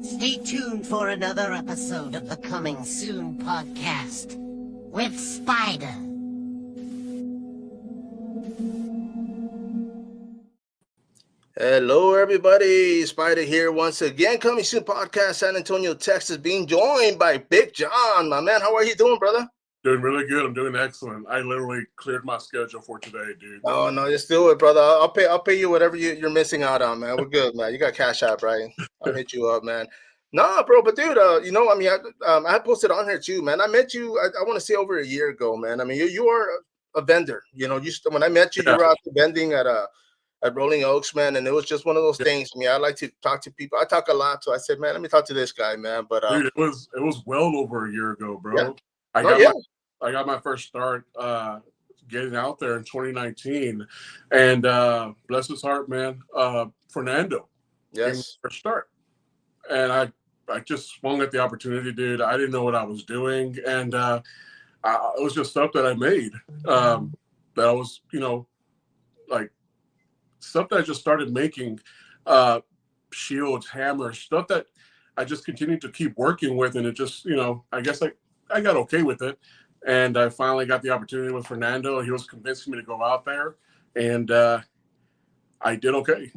Stay tuned for another episode of the Coming Soon podcast with Spider. Hello, everybody. Spider here once again. Coming Soon podcast, San Antonio, Texas, being joined by Big John. My man, how are you doing, brother? Doing really good. I'm doing excellent. I literally cleared my schedule for today, dude. Oh no, just do it, brother. I'll pay you whatever you're missing out on, man. We're good, man. You got Cash App, right? I'll hit you up, man. Nah, bro, but dude, I posted on here too, man. I met you. I want to say over a year ago, man. I mean, you are a vendor. You know, when I met you, you were out vending at Rolling Oaks, man, and it was just one of those things. I mean, I like to talk to people. I talk a lot, so I said, man, let me talk to this guy, man. But dude, it was well over a year ago, bro. Yeah. I got my first start getting out there in 2019, and bless his heart, man, Fernando. Yes. First start, and I just swung at the opportunity, dude. I didn't know what I was doing, and it was just stuff that I made that I was, like stuff that I just started making, shields, hammers, stuff that I just continued to keep working with, and it just, I guess I got okay with it. And I finally got the opportunity with Fernando. He was convincing me to go out there, and I did okay.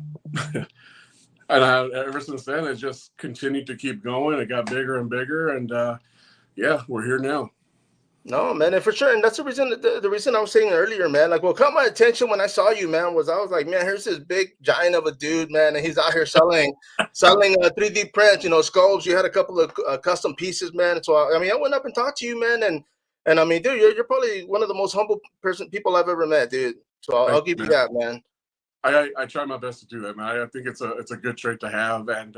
And ever since then, it just continued to keep going. It got bigger and bigger, and yeah, we're here now. No, man, and for sure, and that's the reason. The reason I was saying earlier, man, like what caught my attention when I saw you, man, was I was like, man, here's this big giant of a dude, man, and he's out here selling 3D prints, sculpts. You had a couple of custom pieces, man. So I mean, I went up and talked to you, man, and I mean, dude, you're probably one of the most humble people I've ever met, dude. So I'll give you that, man. I try my best to do that, man. I think it's a good trait to have, and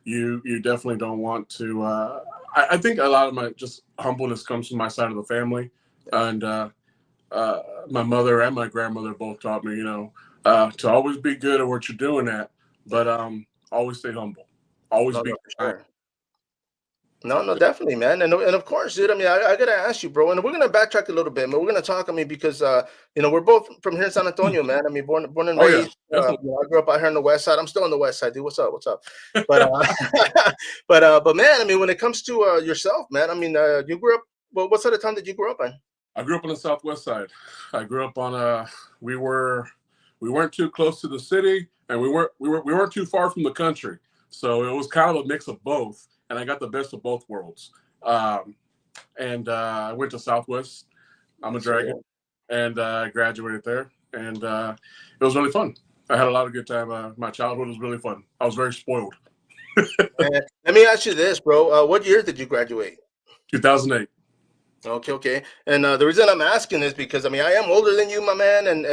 you definitely don't want to. I think a lot of my just humbleness comes from my side of the family, and my mother and my grandmother both taught me, to always be good at what you're doing at, but always stay humble, always be kind. No, definitely, man, and of course, dude. I mean, I gotta ask you, bro, and we're gonna backtrack a little bit, but we're gonna talk. I mean, because we're both from here in San Antonio, man. I mean, born and raised. Yeah. I grew up out here on the west side. I'm still on the west side, dude. What's up? But but man, I mean, when it comes to yourself, man, I mean, you grew up. Well, what side of town did you grow up in? I grew up on the southwest side. I grew up on we weren't too close to the city, and we weren't too far from the country, so it was kind of a mix of both. And I got the best of both worlds. And I went to Southwest. I'm a Dragon. And I graduated there. And it was really fun. I had a lot of good time. My childhood was really fun. I was very spoiled. Let me ask you this, bro. What year did you graduate? 2008. Okay. And the reason I'm asking is because, I mean, I am older than you, my man. And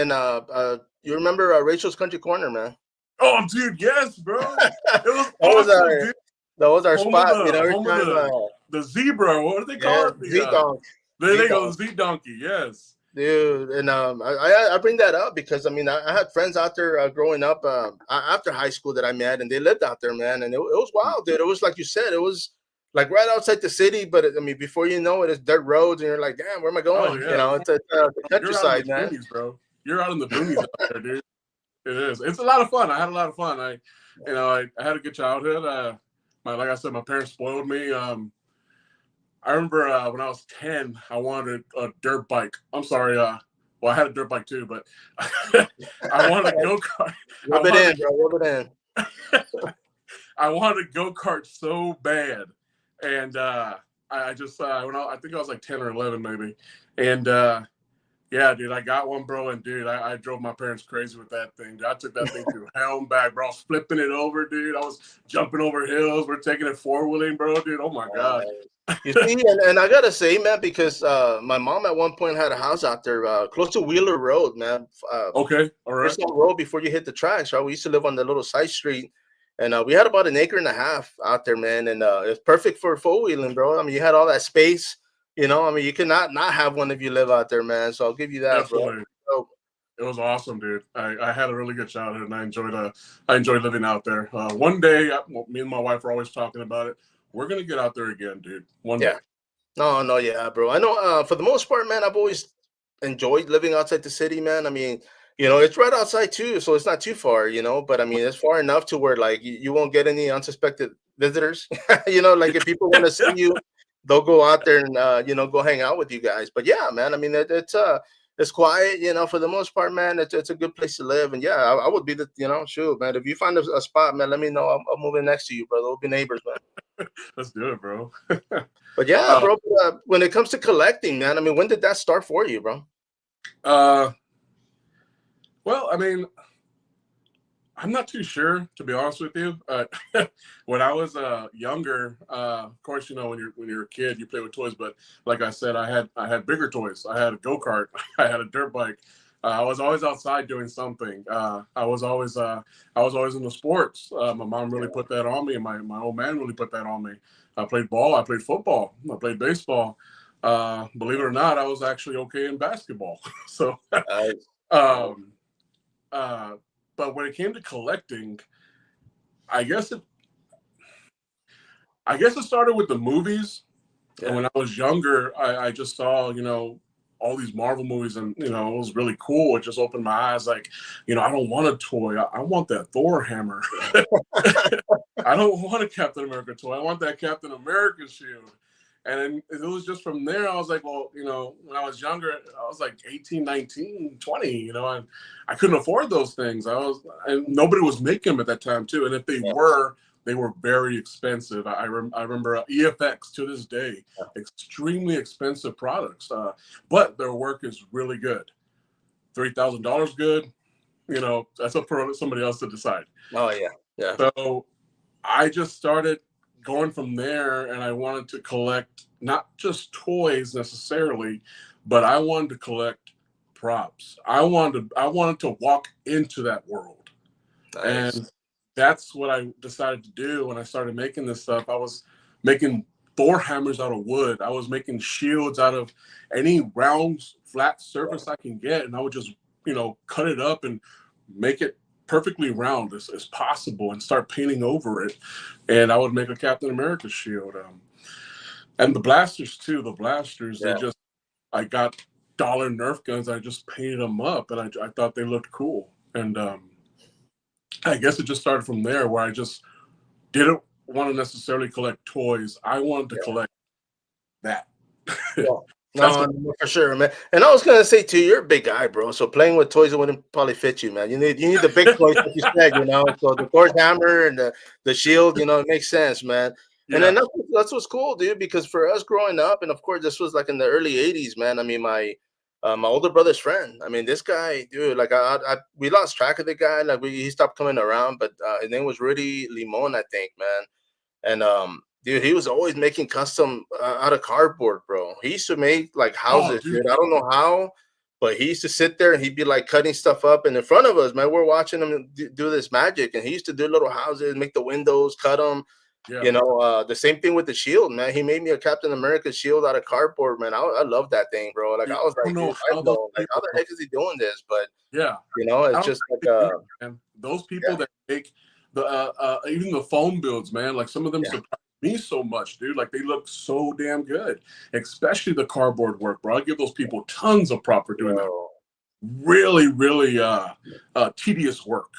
you remember Rachel's Country Corner, man? Oh, dude, yes, bro. It was awesome, dude. That was our spot, the zebra, what do they call it? Z-Donkey. There they go, Z-Donkey, yes. Dude, and I bring that up because, I mean, I had friends out there growing up after high school that I met, and they lived out there, man, and it was wild, dude. It was like you said, it was like right outside the city, but I mean, before you know it, it's dirt roads, and you're like, damn, where am I going? Oh, yeah. It's the countryside, man. Boonies, bro. You're out in the boonies out there, dude. It is. It's a lot of fun. I had a lot of fun. I had a good childhood. Like I said, my parents spoiled me. I remember when I was 10, I wanted a dirt bike. I'm sorry. Well, I had a dirt bike too, but I wanted a go-kart. Rub it in. I wanted a go-kart so bad. And I just, I think I was like 10 or 11 maybe. And yeah, dude, I got one, bro, and dude, I drove my parents crazy with that thing. Dude, I took that thing to hell and back, bro. I was flipping it over, dude. I was jumping over hills. We're taking it four-wheeling, bro, dude. Oh my god. You see, and I gotta say, man, because my mom at one point had a house out there close to Wheeler Road, man. Okay, all right. There's road before you hit the tracks, right? We used to live on the little side street, and we had about 1.5 acres out there, man, and it's perfect for four-wheeling, bro. I mean, you had all that space. I mean, you cannot not have one if you live out there, man. So I'll give you that. Definitely. Bro. It was awesome, dude. I had a really good childhood, and I enjoyed living out there. One day, me and my wife were always talking about it. We're gonna get out there again, dude. One day. No, yeah, bro. I know. For the most part, man, I've always enjoyed living outside the city, man. I mean, it's right outside too, so it's not too far, but I mean, it's far enough to where like you won't get any unsuspected visitors. Like if people want to see you, they'll go out there and go hang out with you guys. But yeah, man, I mean it's quiet, for the most part, man. It's a good place to live, and yeah, I would be shoot, man. If you find a spot, man, let me know. I'll move in next to you, brother. We'll be neighbors, man. Let's do it, bro. But yeah, bro. When it comes to collecting, man, I mean, when did that start for you, bro? Well, I mean, I'm not too sure, to be honest with you. When I was younger, of course, when you're a kid, you play with toys. But like I said, I had bigger toys. I had a go-kart. I had a dirt bike. I was always outside doing something. I was always into sports. My mom really put that on me, and my old man really put that on me. I played ball. I played football. I played baseball. Believe it or not, I was actually okay in basketball. So, but when it came to collecting, I guess it started with the movies. Yeah. And when I was younger, I just saw, all these Marvel movies, and, it was really cool. It just opened my eyes. Like, I don't want a toy. I want that Thor hammer. I don't want a Captain America toy. I want that Captain America shield. And it was just from there, I was like, well, when I was younger, I was like 18, 19, 20, and I couldn't afford those things. And nobody was making them at that time too. And if they were very expensive. I remember EFX to this day, extremely expensive products, but their work is really good. $3,000 good, that's up for somebody else to decide. Oh yeah. Yeah. So I just started going from there, and I wanted to collect not just toys necessarily, but I wanted to collect props. I wanted to walk into that world. Nice. And that's what I decided to do when I started making this stuff. I was making Thor hammers out of wood. I was making shields out of any round, flat surface I can get, and I would just, cut it up and make it perfectly round as possible and start painting over it. And I would make a Captain America shield. And the blasters too. The blasters, I got dollar Nerf guns. I just painted them up, and I thought they looked cool. And I guess it just started from there, where I just didn't want to necessarily collect toys. I wanted to collect that. Yeah. No, for sure, man. And I was gonna say too, you're a big guy, bro. So playing with toys wouldn't probably fit you, man. You need the big toys, like you said, So the Thor's hammer and the shield, it makes sense, man. Yeah. And then that's what's cool, dude. Because for us growing up, and of course this was like in the early '80s, man. I mean, my older brother's friend. I mean, this guy, dude. Like, we lost track of the guy. Like, he stopped coming around. But his name was Rudy Limon, I think, man. And dude, he was always making custom out of cardboard, bro. He used to make like houses, dude. I don't know how, but he used to sit there and he'd be like cutting stuff up, and in front of us, man, we're watching him do this magic. And he used to do little houses, make the windows, cut them. Yeah. The same thing with the shield, man. He made me a Captain America shield out of cardboard, man. I love that thing, bro. Like, I was like, how the heck is he doing this? But yeah, it's just like those people that make the even the phone builds, man. Like, some of them surprise me so much, dude. Like, they look so damn good, especially the cardboard work, bro. I give those people tons of prop for doing that. Really, really tedious work.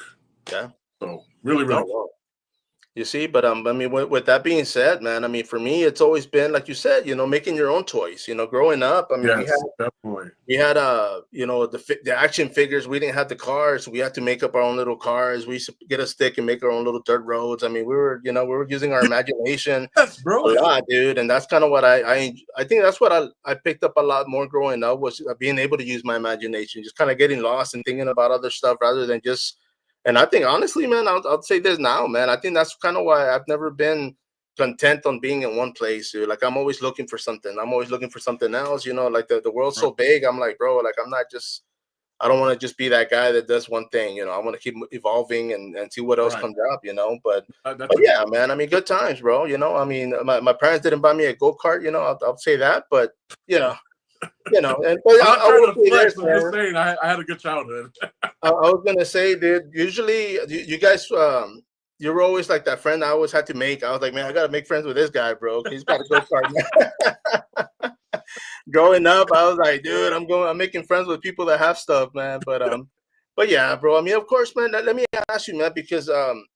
Yeah. So really cool. You see, but I mean, with that being said, man, I mean, for me, it's always been, like you said, making your own toys. Growing up, I mean, we had the action figures. We didn't have the cars, so we had to make up our own little cars. We used to get a stick and make our own little dirt roads. I mean, we were using our imagination a lot, dude. And that's kind of what I think that's what I picked up a lot more growing up, was being able to use my imagination, just kind of getting lost and thinking about other stuff rather than just. And I think, honestly, man, I'll say this now, man. I think that's kind of why I've never been content on being in one place, dude. Like, I'm always looking for something. I'm always looking for something else, Like, the world's so big. I'm like, bro, like, I don't want to just be that guy that does one thing, I want to keep evolving and see what else comes up, But yeah, man, I mean, good times, bro. I mean, my parents didn't buy me a go-kart, I'll say that. But, and I just saying, I had a good childhood. I was gonna say, dude. Usually, you guys, you were always like that friend I always had to make. I was like, man, I gotta make friends with this guy, bro. He's got a go-kart. Growing up, I was like, dude, I'm making friends with people that have stuff, man. But But yeah, bro. I mean, of course, man. Let me ask you, man, because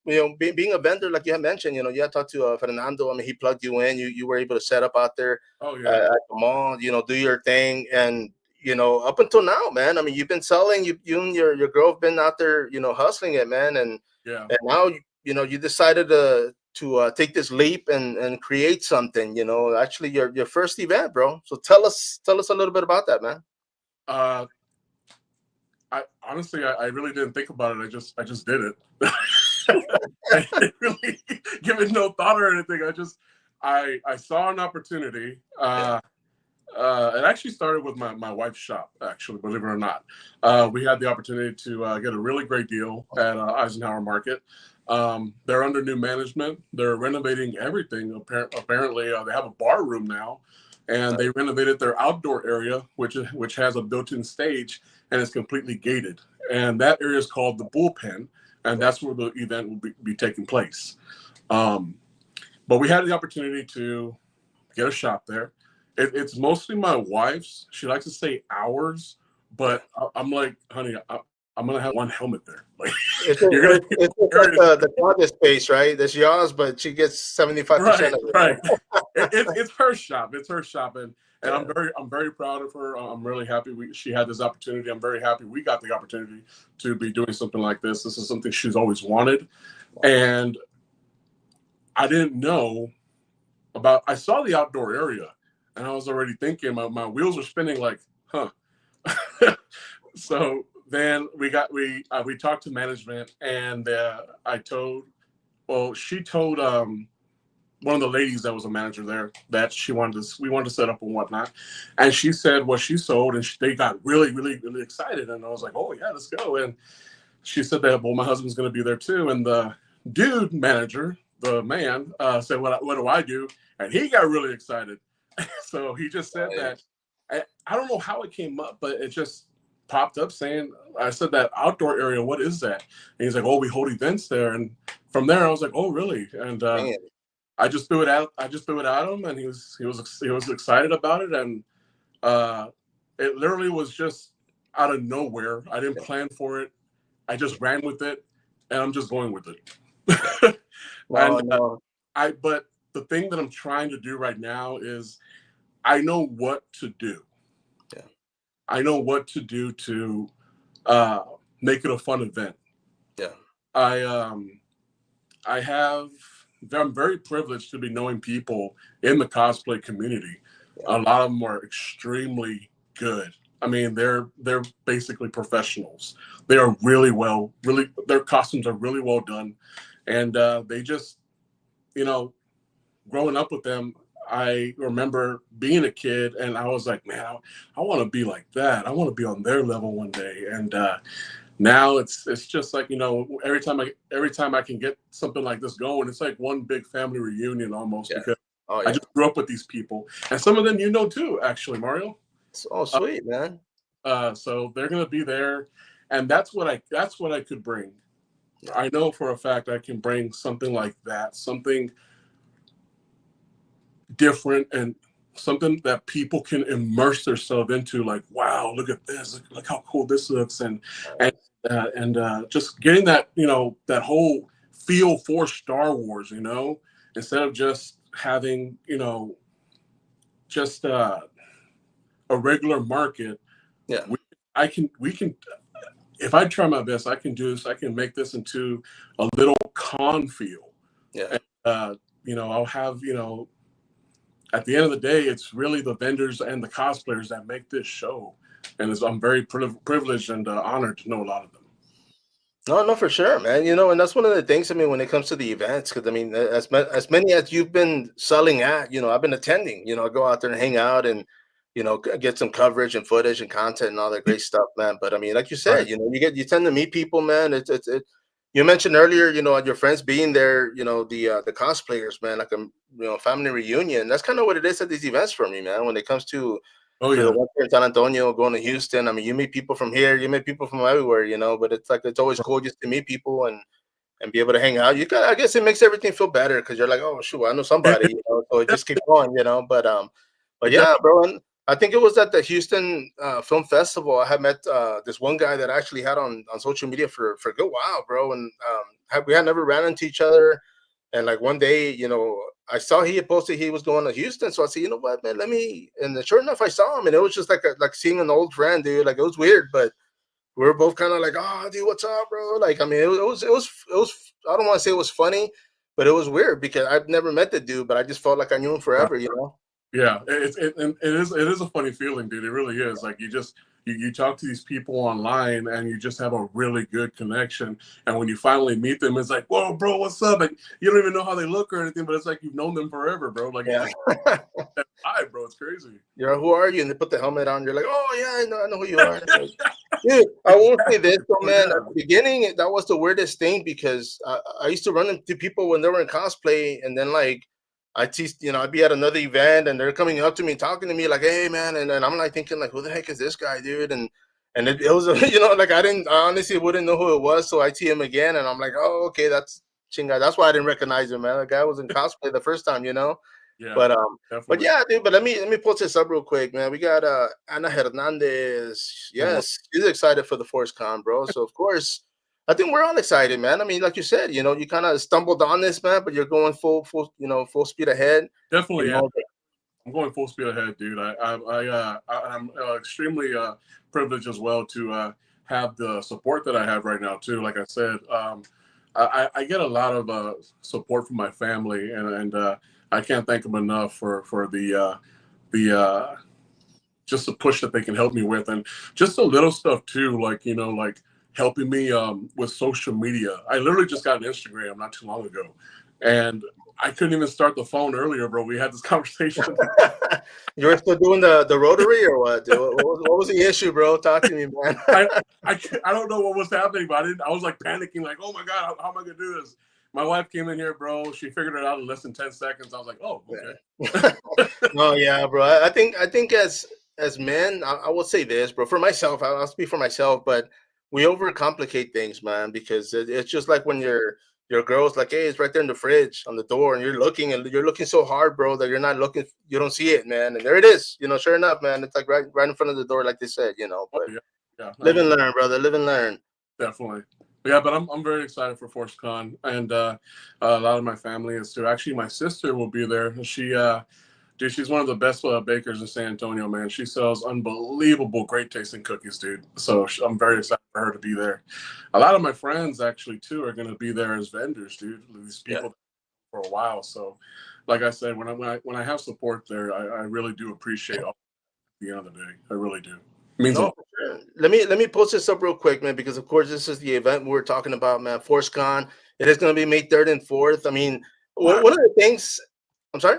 being a vendor, like you had mentioned, you had talked to Fernando. I mean, he plugged you in. You were able to set up out there Oh yeah. at the mall. Do your thing, and up until now, man. I mean, you've been selling. You and your girl have been out there, hustling it, man. Yeah. And now you decided to take this leap and create something. Actually, your first event, bro. So tell us a little bit about that, man. I honestly, I really didn't think about it. I just did it. I didn't really give it no thought or anything. I saw an opportunity. It actually started with my wife's shop, actually, believe it or not. We had the opportunity to get a really great deal at Eisenhaur Market. They're under new management. They're renovating everything. Apparently, they have a bar room now, and they renovated their outdoor area, which has a built-in stage, and it's completely gated. And that area is called the Bullpen, and that's where the event will be taking place. But we had the opportunity to get a shop there. It's mostly my wife's. She likes to say ours, but I'm like, honey, I'm gonna have one helmet there. Like, It's like the closet space, right? That's yours, but she gets 75% of it. Right. It's her shop. It's her shop, and I'm very proud of her. I'm really happy she had this opportunity. I'm very happy we got the opportunity to be doing something like this. This is something she's always wanted, and I didn't know about. I saw the outdoor area, and I was already thinking my wheels were spinning. Like, huh. So then we talked to management, and she told one of the ladies that was a manager there that we wanted to set up and whatnot, and she said what she sold, and they got really, really, really excited, and I was like, oh yeah, let's go. And she said that, well, my husband's going to be there too, and the dude manager, the man, said, what do I do? And he got really excited. So he just said that. I don't know how it came up, but it just popped up saying, I said, that outdoor area, what is that? And he's like, oh, we hold events there. And from there, I was like, oh, really? And I just threw it out. I just threw it at him, and he was excited about it. And it literally was just out of nowhere. I didn't plan for it. I just ran with it, and I'm just going with it. But the thing that I'm trying to do right now is I know what to do. Yeah. I know what to do to make it a fun event. Yeah. I'm very privileged to be knowing people in the cosplay community. Yeah. A lot of them are extremely good. I mean, they're basically professionals. They are their costumes are really well done. And they just, growing up with them, I remember being a kid, and I was like, man, I want to be like that. I want to be on their level one day. And now it's just like, every time I can get something like this going, it's like one big family reunion almost. Yeah. Because I just grew up with these people, and some of them too, actually, Mario. Oh, sweet, man. So they're gonna be there, and that's what I could bring. Yeah. I know for a fact I can bring something like that, something different, and something that people can immerse themselves into. Like, wow, look at this! Look how cool this looks, and just getting that that whole feel for Star Wars. Instead of just having just a regular market. Yeah, we can. If I try my best, I can do this. I can make this into a little con feel. Yeah. And, I'll have, at the end of the day, it's really the vendors and the cosplayers that make this show. And I'm very privileged and honored to know a lot of them. No, for sure, man. And that's one of the things, when it comes to the events, because, as many as you've been selling at, I've been attending, I go out there and hang out and, get some coverage and footage and content and all that great stuff, man. But like you said, right. You tend to meet people, man. You mentioned earlier, your friends being there, the cosplayers, man, like a family reunion. That's kind of what it is at these events for me, man. When it comes to the one here in San Antonio, going to Houston, you meet people from here, you meet people from everywhere, but it's always cool just to meet people and be able to hang out. I guess it makes everything feel better because you're like, oh shoot, I know somebody, so it just keeps going, But yeah, bro. And I think it was at the Houston Film Festival. I had met this one guy that I actually had on social media for a good while, bro. And we had never ran into each other. And like one day, you know, I saw he had posted he was going to Houston. So I said, you know what, man, let me. And sure enough, I saw him, and it was just like seeing an old friend, dude. Like it was weird, but we were both kind of like, oh, dude, what's up, bro? Like, I mean, it was. I don't want to say it was funny, but it was weird because I've never met the dude, but I just felt like I knew him forever, you know. Yeah, it is a funny feeling, dude. It really is. Like you talk to these people online and you just have a really good connection. And when you finally meet them, it's like, whoa, bro, what's up? Like you don't even know how they look or anything, but it's like you've known them forever, bro. Like Yeah. hi, bro, it's crazy. You're who are you? And they put the helmet on. You're like, oh yeah, I know who you are. Dude, I won't say this, though, man. At the beginning, that was the weirdest thing because I used to run into people when they were in cosplay, and then like I'd be at another event, and they're coming up to me, talking to me like, "Hey, man," and then I'm like thinking like, "Who the heck is this guy, dude?" And it was like I honestly wouldn't know who it was, so I see him again, and I'm like, "Oh, okay, that's Chinga." That's why I didn't recognize him, man. The guy was in cosplay the first time, you know. Yeah, But definitely. yeah, dude. But let me post this up real quick, man. We got Ana Hernandez. Yes, she's excited for the Force Con, bro. So of course, I think we're all excited, man. I mean, like you said, you know, you kind of stumbled on this, man, but you're going full speed ahead. Definitely, You yeah. know, I'm going full speed ahead, dude. I'm extremely privileged as well to have the support that I have right now too. Like I said, I get a lot of support from my family, and I can't thank them enough for the just the push that they can help me with, and just the little stuff too, like like helping me with social media. I literally just got an Instagram not too long ago, and I couldn't even start the phone earlier, bro. We had this conversation. you were still doing the rotary or what, dude? What was the issue, bro? Talk to me, man. I don't know what was happening, but I was like panicking, like, oh my God, how am I gonna do this? My wife came in here, bro. She figured it out in less than 10 seconds. I was like, oh, okay. No, yeah, bro. I think as men, I will say this, bro. For myself, I'll speak for myself, but we overcomplicate things, man, because it's just like when your girl's like, hey, it's right there in the fridge on the door, and you're looking so hard, bro, that you don't see it, man, and there it is, you know. Sure enough, man, it's like right in front of the door, like they said, you know. But Yeah, live and learn, brother. Live and learn. definitely. Yeah, but I'm very excited for ForceCon, and a lot of my family is too. Actually, my sister will be there. Dude, she's one of the best bakers in San Antonio, man. She sells unbelievable, great tasting cookies, dude. So I'm very excited for her to be there. A lot of my friends actually too are going to be there as vendors, dude. These people for a while. So, like I said, when I have support there, I really do appreciate all at the end of the day. I really do. It means a lot. For sure. Let me post this up real quick, man, because of course this is the event we were talking about, man. ForceCon. It is going to be May 3rd and 4th. I mean, one of the things. I'm sorry.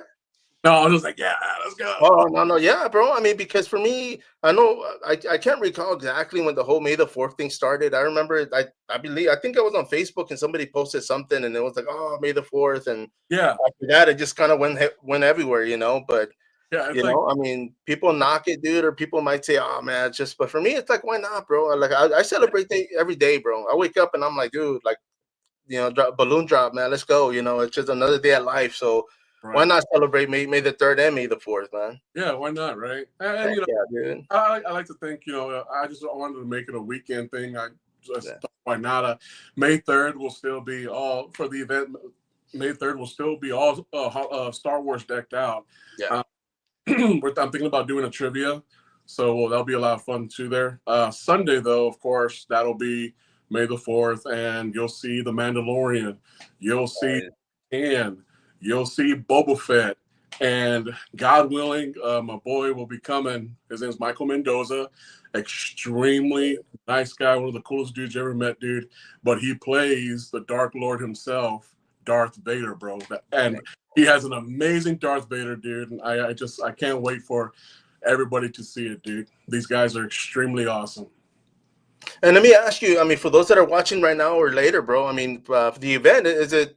No, I was just like, yeah, let's go. Oh no, yeah, bro. I mean, because for me, I know I can't recall exactly when the whole May the 4th thing started. I remember I think I was on Facebook and somebody posted something and it was like, oh, May the 4th, and Yeah, after that it just kind of went everywhere, you know. But yeah, you know, I mean, people knock it, dude, or people might say, oh man, it's just. But for me, it's like, why not, bro? Like I celebrate every day, bro. I wake up and I'm like, dude, like, you know, balloon drop, man. Let's go. You know, it's just another day of life. So why right. not celebrate May the 3rd and May the 4th, man? Yeah, why not, right? And Heck yeah, dude. I like to think, I just wanted to make it a weekend thing. I just thought, why not? May 3rd will still be all for the event. May 3rd will still be all Star Wars decked out. Yeah. I'm thinking about doing a trivia, so that'll be a lot of fun too there. Sunday, though, of course, that'll be May the 4th, and you'll see The Mandalorian. You'll see you'll see Boba Fett. And God willing, my boy will be coming. His name's Michael Mendoza. Extremely nice guy, one of the coolest dudes you ever met, dude. But he plays the Dark Lord himself, Darth Vader, bro. And he has an amazing Darth Vader, dude. And I can't wait for everybody to see it, dude. These guys are extremely awesome. And let me ask you, I mean, for those that are watching right now or later, bro, I mean, for the event, is it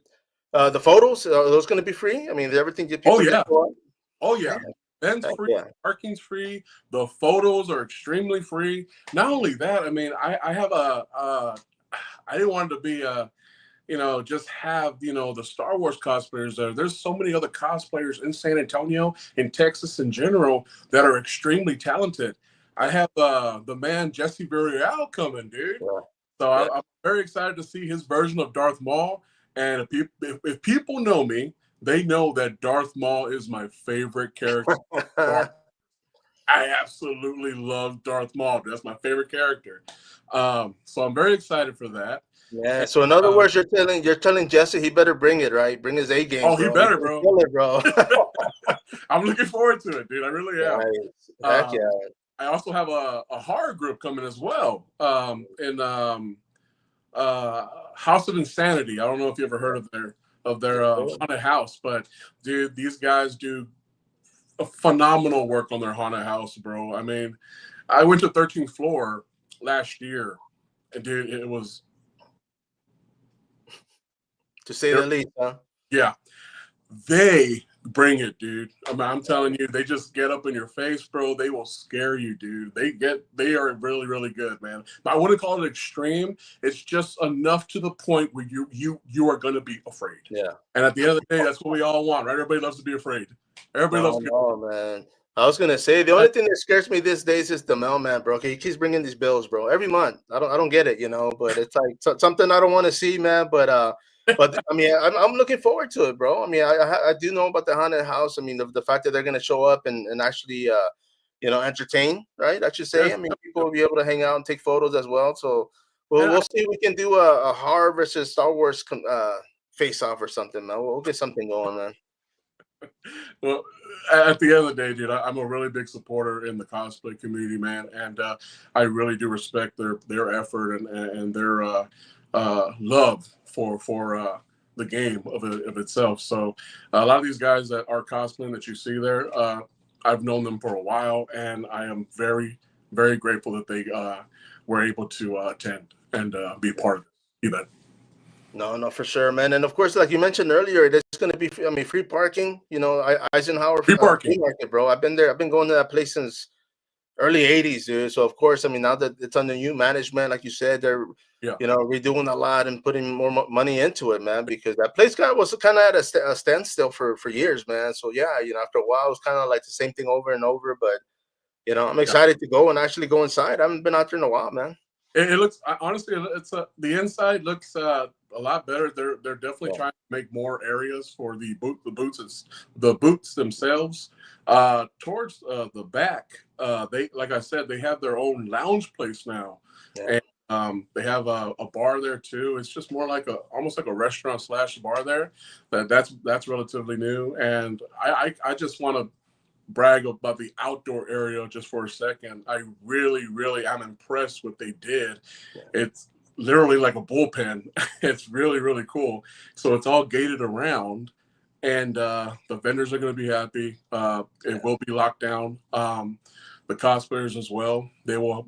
the photos? Are those going to be free? I mean, is everything that people just go on? Oh, yeah. Event's free, parking's free, the photos are extremely free. Not only that, I mean, I have I didn't want it to be just have, the Star Wars cosplayers there. There's so many other cosplayers in San Antonio, in Texas in general, that are extremely talented. I have the man Jesse Villarreal coming, dude. Yeah. So I'm very excited to see his version of Darth Maul. And if people know me, they know that Darth Maul is my favorite character. I absolutely love Darth Maul. That's my favorite character. So I'm very excited for that. Yeah. So in other words, you're telling Jesse he better bring it, right? Bring his A game. Oh, he better, bro. Kill it, bro. I'm looking forward to it, dude. I really am. Nice. Heck yeah. I also have a horror group coming as well. In House of Insanity. I don't know if you ever heard of their haunted house, but dude, these guys do a phenomenal work on their haunted house, bro. I mean, I went to 13th floor last year, and dude, it was, to say the least, huh? Yeah, they bring it, dude. I'm telling you, they just get up in your face, bro. They will scare you, dude. They are really, really good, man. I wouldn't call it extreme. It's just enough to the point where you are gonna be afraid. Yeah. And at the end of the day, that's what we all want, right? Everybody loves to be afraid. Everybody loves to be afraid. Man. I was gonna say the only thing that scares me these days is the mailman, bro. He keeps bringing these bills, bro, every month. I don't get it, but it's like something I don't want to see, man. But I mean, I'm looking forward to it, bro. I mean, I do know about the haunted house. I mean, the fact that they're gonna show up and actually entertain, right? I should say. I mean, people will be able to hang out and take photos as well. So we'll see if we can do a horror versus Star Wars face off or something, man. We'll get something going, man. Well, at the end of the day, dude, I'm a really big supporter in the cosplay community, man, and I really do respect their effort and their love for the game of itself. So a lot of these guys that are cosplaying that you see there, I've known them for a while, and I am very, very grateful that they were able to attend and be part of the event. No, for sure, man. And of course, like you mentioned earlier, there's going to be, free parking. Eisenhour Free parking, market, bro. I've been there. I've been going to that place since early '80s, dude. So of course, I mean, now that it's under new management, like you said, they're redoing a lot and putting more money into it, man. Because that place was kind of at a standstill for years, man. So yeah, after a while, it was kind of like the same thing over and over. But I'm excited to go and actually go inside. I haven't been out there in a while, man. It looks, honestly, the inside looks a lot better. They're definitely trying to make more areas for the boots themselves. Towards the back, they, like I said, they have their own lounge place now, and they have a bar there too. It's just more like almost like a restaurant / bar there. That's relatively new, and I just want to brag about the outdoor area just for a second. I really, really am impressed what they did. It's literally like a bullpen. It's really, really cool. So it's all gated around, and the vendors are going to be happy. It will be locked down. The cosplayers as well. They will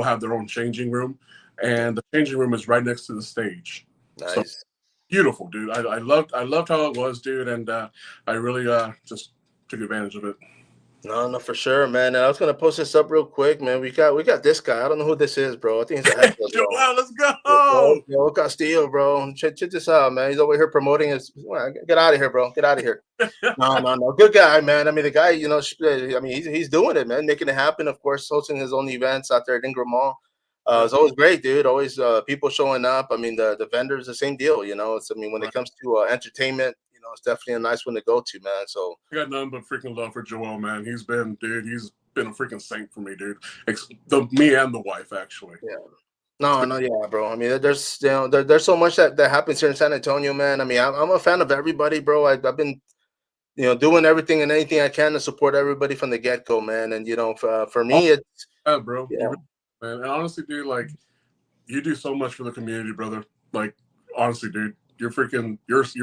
have their own changing room, and the changing room is right next to the stage. Nice. So, beautiful, dude. I loved how it was, dude, and I really just took advantage of it. No, for sure, man. And I was gonna post this up real quick, man. We got this guy. I don't know who this is, bro. I think he's a heckler, bro. Joel, let's go. Joel Castillo, bro. Check this out, man. He's over here promoting his. Get out of here, bro. Get out of here. No. Good guy, man. I mean, the guy, I mean, he's doing it, man, making it happen. Of course, hosting his own events out there at Ingram Mall. It's always great, dude. Always people showing up. I mean, the vendors, the same deal. When it comes to entertainment, it's definitely a nice one to go to, man. So I got nothing but freaking love for Joel, man. He's been a freaking saint for me, dude. Me and the wife, actually. Yeah. No, bro. I mean, there's so much that happens here in San Antonio, man. I mean, I'm a fan of everybody, bro. I've been doing everything and anything I can to support everybody from the get-go, man. And for me, it's bro. Yeah. Man, and honestly, dude, like, you do so much for the community, brother. Like, honestly, dude, you're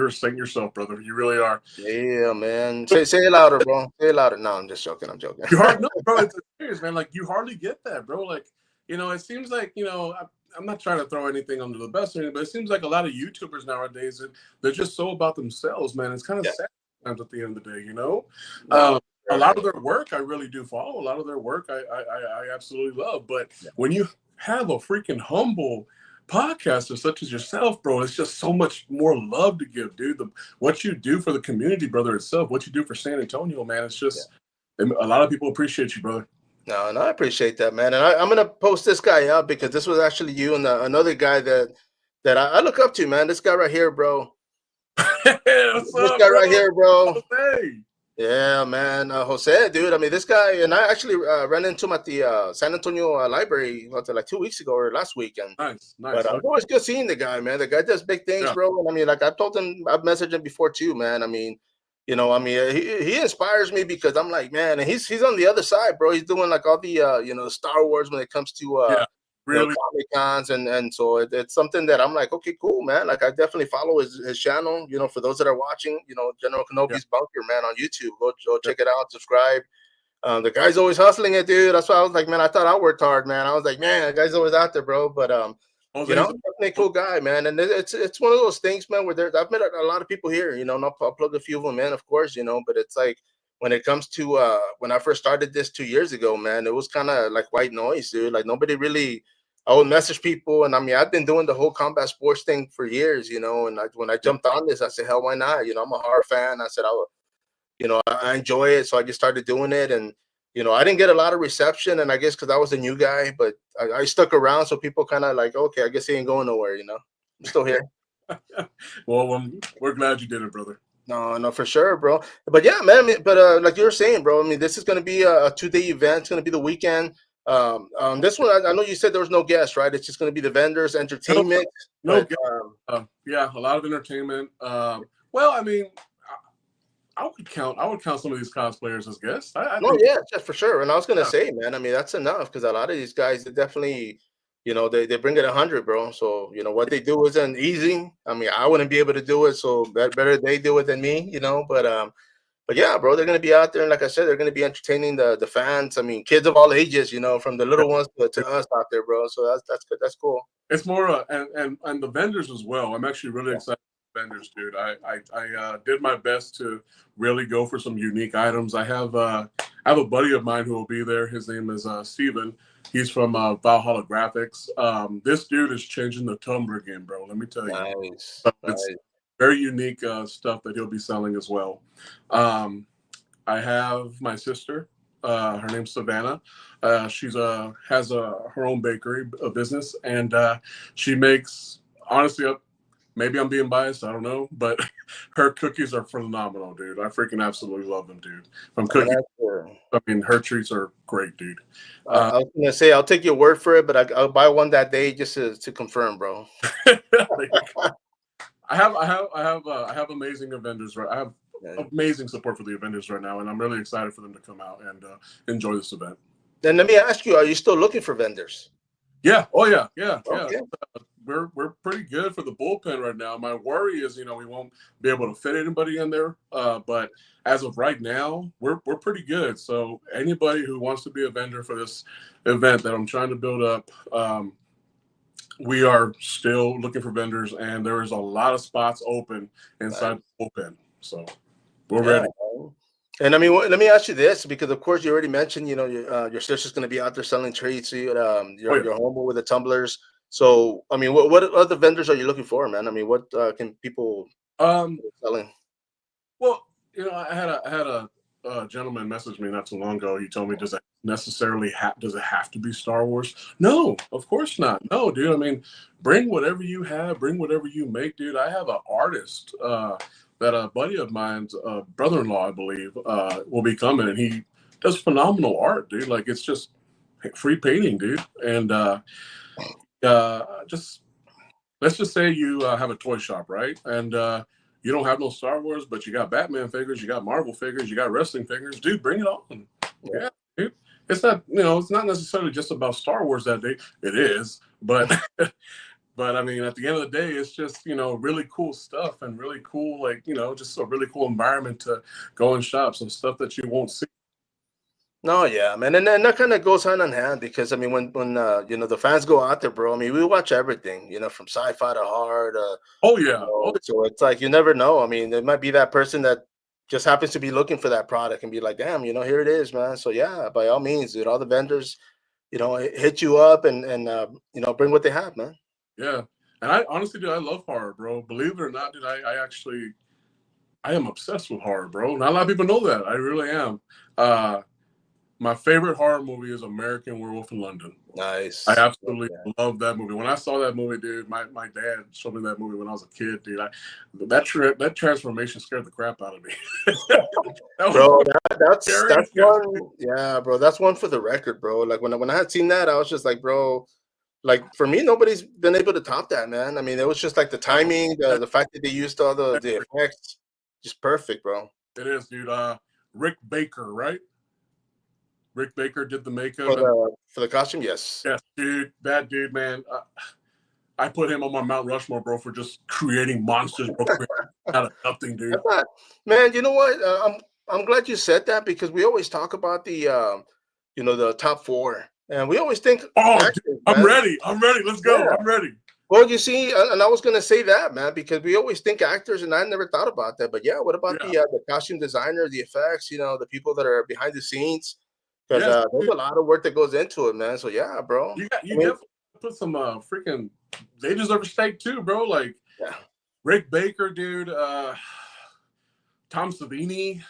a saint yourself, brother. You really are. Yeah, man. Say it louder, bro. Say it louder. No, I'm just joking. You hardly, no, bro. It's serious, man. Like, you hardly get that, bro. Like, it seems like, I'm not trying to throw anything under the bus or anything, but it seems like a lot of YouTubers nowadays, they're just so about themselves, man. It's kind of sad sometimes at the end of the day, a lot of their work I really do follow. A lot of their work I absolutely love. But when you have a freaking humble podcasters such as yourself, bro, it's just so much more love to give, dude. What you do for the community, brother, itself, what you do for San Antonio, man, it's just a lot of people appreciate you, brother. No, I appreciate that, man. And I'm gonna post this guy up because this was actually you and another guy that I look up to, man. This guy right here, bro. What's This up, guy bro? right here, bro. Hey. Yeah, man. Jose, dude. I mean, this guy and I actually ran into him at the San Antonio library like 2 weeks ago or last week. And Nice. but it's always good seeing the guy, man. The guy does big things, bro. And I mean, like I've told him, I've messaged him before too, man. I mean, he inspires me because I'm like, man, and he's on the other side, bro. He's doing like all the Star Wars when it comes to really Comic Cons, and so it's something that I'm like, okay, cool, man. Like I definitely follow his channel. For those that are watching, General Kenobi's Bunker, man, on YouTube. Go check it out, subscribe. The guy's always hustling it, dude. That's why I was like, man, I thought I worked hard, man. I was like, man, the guy's always out there, bro. But definitely a cool guy, man. And it's one of those things, man, where I've met a lot of people here, and I'll plug a few of them in, of course, but it's like when it comes to when I first started this 2 years ago, man, it was kind of like white noise, dude. Like nobody really. I would message people, and I mean, I've been doing the whole combat sports thing for years, and when I jumped on this, I said, hell, why not? I'm a horror fan. I said, I enjoy it, so I just started doing it, and I didn't get a lot of reception, and I guess because I was a new guy, but I stuck around, so people kind of like, okay, I guess he ain't going nowhere, I'm still here. Well, we're glad you did it, brother. No, for sure, bro. But yeah, man. But like you were saying, bro. I mean, this is going to be a 2-day event. It's going to be the weekend. This one, I know you said there was no guests, right? It's just going to be the vendors, entertainment. No, yeah, a lot of entertainment. Well, I mean, I would count some of these cosplayers as guests. Yeah, for sure. And I was going to say, man, I mean, that's enough because a lot of these guys, they definitely, they bring it 100, bro. So, what they do isn't easy. I mean, I wouldn't be able to do it. So better they do it than me, But yeah, bro, they're gonna be out there, and like I said, they're gonna be entertaining the fans. I mean, kids of all ages, from the little ones to us out there, bro. So that's good. That's cool. It's more and the vendors as well. I'm actually really excited for vendors, dude. I did my best to really go for some unique items. I have a buddy of mine who will be there. His name is Steven. He's from Valhalla Graphics. This dude is changing the Tumblr game, bro. Let me tell you. Nice. Very unique stuff that he'll be selling as well. I have my sister. Her name's Savannah. She's has her own bakery, a business, and she makes, honestly, maybe I'm being biased, I don't know, but her cookies are phenomenal, dude. I freaking absolutely love them, dude. From cookies, I mean, her treats are great, dude. I was gonna say I'll take your word for it, but I'll buy one that day just to confirm, bro. I have amazing vendors, right? I have amazing support for the vendors right now, and I'm really excited for them to come out and enjoy this event. Then let me ask you: are you still looking for vendors? Yeah. Oh yeah. Okay. We're pretty good for the bullpen right now. My worry is, we won't be able to fit anybody in there. But as of right now, we're pretty good. So anybody who wants to be a vendor for this event that I'm trying to build up, we are still looking for vendors, and there is a lot of spots open inside the bullpen. So we're ready. And I mean, let me ask you this, because of course you already mentioned, your sister's going to be out there selling treats. You're home with the tumblers. So I mean, what other vendors are you looking for, man? I mean, what can people selling? Well, I had a gentleman message me not too long ago. He told me, does it have to be Star Wars? No, of course not. No, dude. I mean, bring whatever you have, bring whatever you make, dude. I have an artist that a buddy of mine's brother-in-law, I believe, will be coming, and he does phenomenal art, dude. Like, it's just free painting, dude. And let's just say you have a toy shop, right? And you don't have no Star Wars, but you got Batman figures, you got Marvel figures, you got wrestling figures, dude. Bring it on. Yeah, dude. It's not, it's not necessarily just about Star Wars that day. It is, but but I mean, at the end of the day, it's just, really cool stuff and really cool, like, just a really cool environment to go and shop, some stuff that you won't see. No, yeah, man, and then that kind of goes hand in hand, because I mean, when the fans go out there, bro. I mean, we watch everything, from sci-fi to hard. Oh yeah. So it's like you never know. I mean, there might be that person that just happens to be looking for that product and be like, damn, here it is, man. So yeah, by all means, dude, all the vendors, hit you up and bring what they have, man. Yeah. And I honestly, dude, I love horror, bro. Believe it or not, dude, I am obsessed with horror, bro. Not a lot of people know that. I really am. My favorite horror movie is American Werewolf in London. Nice. I absolutely love that movie. When I saw that movie, dude, my dad showed me that movie when I was a kid, dude. That transformation scared the crap out of me. Bro, that's one. Yeah, bro, that's one for the record, bro. Like when I had seen that, I was just like, bro, like for me, nobody's been able to top that, man. I mean, it was just like the timing, the fact that they used all the effects, just perfect, bro. It is, dude. Rick Baker, right? Rick Baker did the makeup for the costume, yes. Yes, dude. That dude, man. I put him on my Mount Rushmore, bro, for just creating monsters, bro, out of nothing, dude. Man, you know what? I'm glad you said that because we always talk about the the top 4, and we always think, actors, dude, I'm ready. Let's go. Yeah. I'm ready. Well, you see, and I was gonna say that, man, because we always think actors, and I never thought about that. But yeah, what about the costume designer, the effects? The people that are behind the scenes. Because there's a lot of work that goes into it, man. So yeah, bro. You definitely put some freaking. They deserve a steak too, bro. Like Rick Baker, dude. Tom Savini.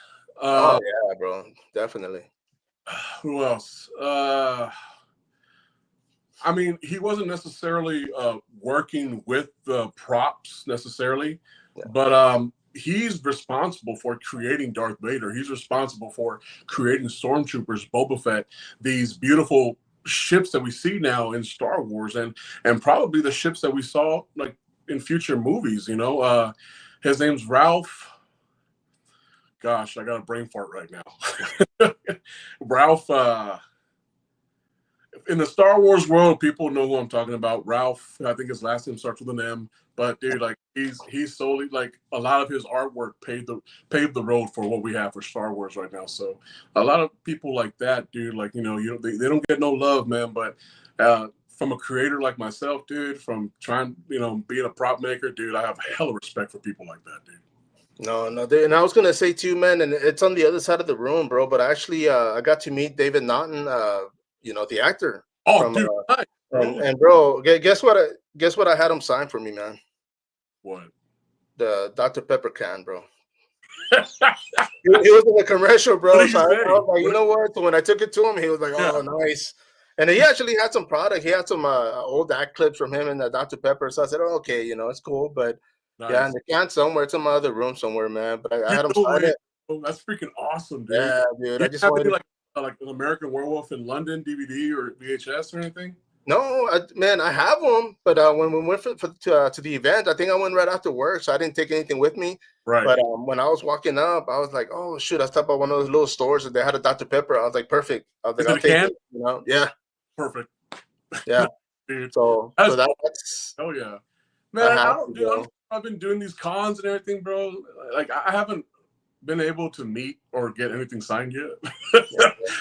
Oh yeah, bro. Definitely. Who else? I mean, he wasn't necessarily working with the props necessarily, but he's responsible for creating Darth Vader. He's responsible for creating Stormtroopers, Boba Fett, these beautiful ships that we see now in Star Wars, and probably the ships that we saw like in future movies. His name's Ralph. Gosh, I got a brain fart right now. Ralph. In the Star Wars world, people know who I'm talking about. Ralph. I think his last name starts with an M. But dude, like he's solely like a lot of his artwork paved the road for what we have for Star Wars right now. So a lot of people like that, dude, like they don't get no love, man. But from a creator like myself, dude, from trying being a prop maker, dude, I have hella respect for people like that, dude. No, and I was gonna say too, man, and it's on the other side of the room, bro. But actually, I got to meet David Naughton, the actor. Oh, dude, nice, and bro, guess what I had him sign for me, man. What? The Dr. Pepper can, bro. he was in the commercial, bro. So I was like, you know what? So when I took it to him, he was like, "Oh, nice." And he actually had some product. He had some old act clips from him and Dr. Pepper. So I said, "Oh, okay, it's cool." But yeah, and the can somewhere. It's in my other room somewhere, man. But I had him sign it. Oh, that's freaking awesome, dude. Yeah, dude. I just wanted like an American Werewolf in London DVD or VHS or anything. No, man, I have them, but when we went to the event, I think I went right after work, so I didn't take anything with me. Right. But when I was walking up, I was like, "Oh shoot!" I stopped by one of those little stores that they had a Dr. Pepper. I was like, "Perfect." I was like, "I'll take it." Yeah. Perfect. Yeah. Dude. So that's. Oh yeah, man. I've been doing these cons and everything, bro. Like I haven't been able to meet or get anything signed yet,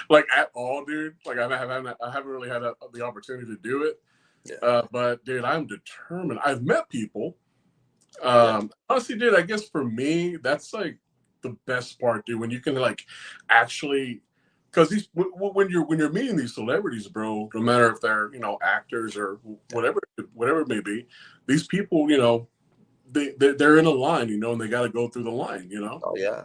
like at all, dude. Like I haven't really had the opportunity to do it. Yeah. But dude, I'm determined. I've met people. Honestly, dude, I guess for me, that's like the best part, dude. When you can like actually, because when you're meeting these celebrities, bro, no matter if they're actors or whatever it may be, these people, they're in a line, and they got to go through the line, Oh yeah.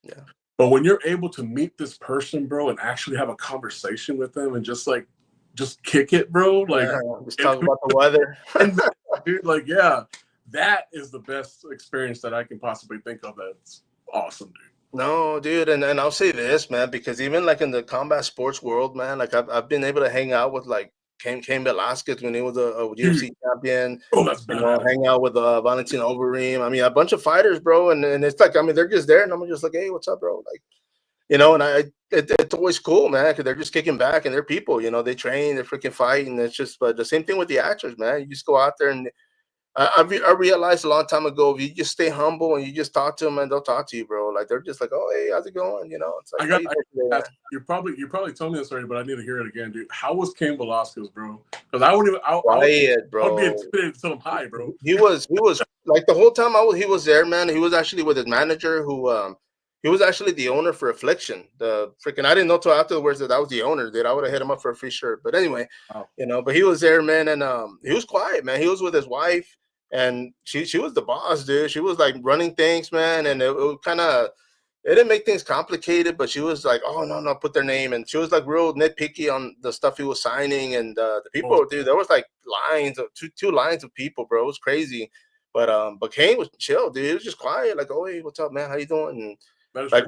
Yeah. But when you're able to meet this person, bro, and actually have a conversation with them and just kick it, bro, like just talk about the weather. Dude, like, that is the best experience that I can possibly think of. That's awesome, dude. No, dude, and I'll say this, man, because even like in the combat sports world, man, like I've been able to hang out with like Cain Velasquez when he was a UFC champion. Oh, that's bad. Hang out with Valentin Overeem. I mean, a bunch of fighters, bro, and it's like, I mean, they're just there, and I'm just like, hey, what's up, bro? Like, and it's always cool, man, because they're just kicking back, and they're people, they train, they freaking fight, and it's just, but the same thing with the actors, man. You just go out there, and I realized a long time ago, if you just stay humble and you just talk to them, and they'll talk to you, bro. Like they're just like, oh, hey, how's it going? It's like, you probably told me this already, but I need to hear it again, dude. How was Cain Velasquez, bro? Because I wouldn't even. Bro. I'd be intimidated to tell him hi, bro. He was like the whole time he was there, man. He was actually with his manager, who He was actually the owner for Affliction. The freaking I didn't know till afterwards that was the owner. Dude, I would have hit him up for a free shirt. But anyway, Wow. but he was there, man, and he was quiet, man. He was with his wife, and she was the boss, dude. She was like running things, man, and it kind of it didn't make things complicated, but she was like, "Oh no, put their name," and she was like real nitpicky on the stuff he was signing, and the people, dude, there was like lines of two lines of people, bro. It was crazy, but Kane was chill, dude. He was just quiet, like, "Oh, hey, what's up, man? How you doing?" And like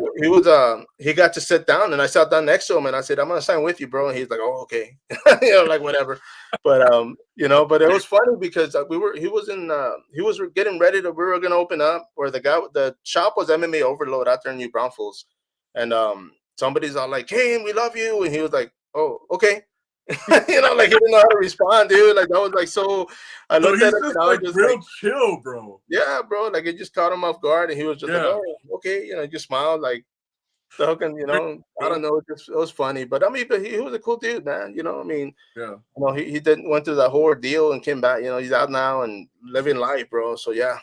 he got to sit down, and I sat down next to him, and I said, "I'm gonna sign with you, bro." And he's like, "Oh, okay," like whatever. But but it was funny because he was getting ready to we were gonna open up, or the shop was MMA Overload out there in New Braunfels, and somebody's all like, "Hey, we love you," and he was like, "Oh, okay." Like he didn't know how to respond, dude. Like that was like so. I looked at him and I was just real chill, bro. Yeah, bro. Like it just caught him off guard, and he was just like, "Oh, okay," just smiled like. Talking, I don't know, it was funny, but I mean, but he was a cool dude, man. I mean, he went through that whole ordeal and came back. He's out now and living life, bro. So yeah,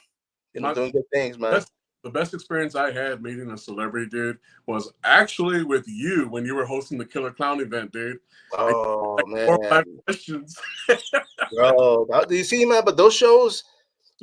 doing good things, man. The best experience I had meeting a celebrity, dude, was actually with you when you were hosting the Killer Clown event, dude. Oh man, 4 or 5 questions. Bro, do you see, man? But those shows.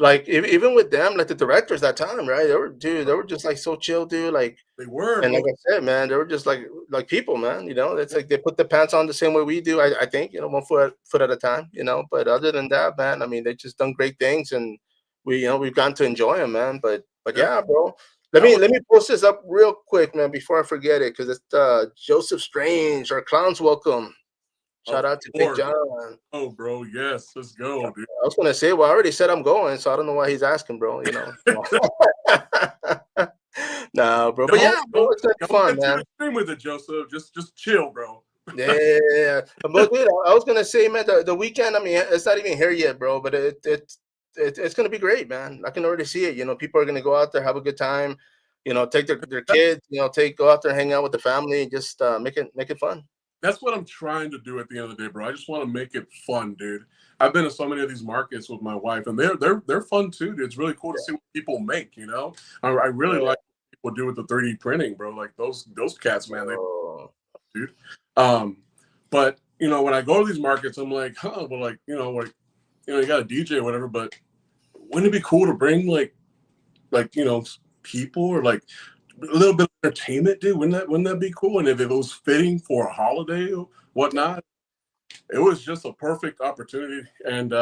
Like even with them, like the directors that time, right? They were just like so chill, dude. Like they were, and like I said, man, they were just like people, man. It's like they put the pants on the same way we do. I think 1 foot at a time, But other than that, man, I mean, they just done great things, and we've gotten to enjoy them, man. But yeah, bro. Let me post this up real quick, man, before I forget it, because it's Joseph Strange, our clowns welcome. Shout out to Big John. Oh, bro, yes, let's go, dude. I was gonna say, well, I already said I'm going, so I don't know why he's asking, bro. No, bro. But yeah, bro, it's gonna be fun, man. Extreme with it, Joseph. Just chill, bro. Yeah. But dude, I was gonna say, man, the weekend. I mean, it's not even here yet, bro. But it's gonna be great, man. I can already see it. People are gonna go out there, have a good time. Take their kids. Go out there, hang out with the family, and just make it fun. That's what I'm trying to do at the end of the day, bro. I just want to make it fun, dude. I've been to so many of these markets with my wife, and they're fun too, dude. It's really cool to see what people make. I really like what people do with the 3D printing, bro. Like those cats, man. Dude. But when I go to these markets, I'm like, well, like you got a DJ or whatever, but wouldn't it be cool to bring like people or like a little bit of entertainment, dude? Wouldn't that be cool? And if it was fitting for a holiday or whatnot, it was just a perfect opportunity. And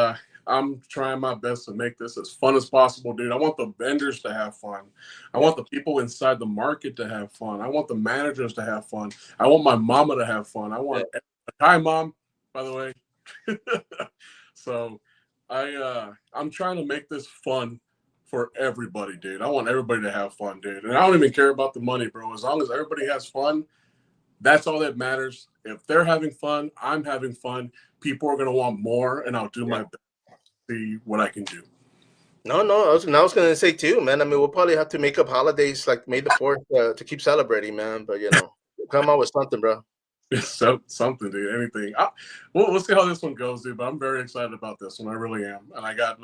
I'm trying my best to make this as fun as possible, dude. I want the vendors to have fun. I want the people inside the market to have fun. I want the managers to have fun. I want my mama to have fun. I want hi, mom, by the way. So I'm trying to make this fun for everybody, dude. I want everybody to have fun, dude. And I don't even care about the money, bro. As long as everybody has fun, that's all that matters. If they're having fun, I'm having fun. People are going to want more, and I'll do my best to see what I can do. No, I was going to say too, man. I mean, we'll probably have to make up holidays like May the 4th to keep celebrating, man. But, come out with something, bro. Something, dude. Anything. We'll see how this one goes, dude. But I'm very excited about this one. I really am. And I got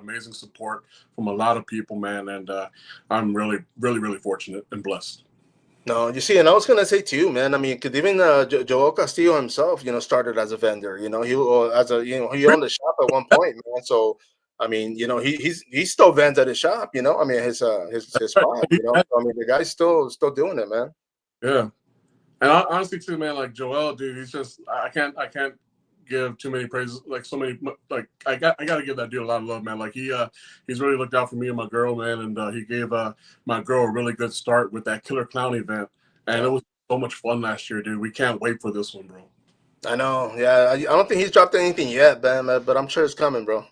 amazing support from a lot of people, man. And I'm really, really, really fortunate and blessed. No, you see, and I was gonna say too, man. I mean, because even Joel Castillo himself, started as a vendor. He he owned a shop at one point, man. So I mean, he still vends at his shop. I mean, his spot. I mean, the guy's still doing it, man. Yeah. And honestly, too, man, like Joel, dude, he's just I can't give too many praises. Like so many, like I got to give that dude a lot of love, man. Like he's really looked out for me and my girl, man, and he gave my girl a really good start with that Killer Clown event, and it was so much fun last year, dude. We can't wait for this one, bro. I know, yeah. I don't think he's dropped anything yet, man, but I'm sure it's coming, bro.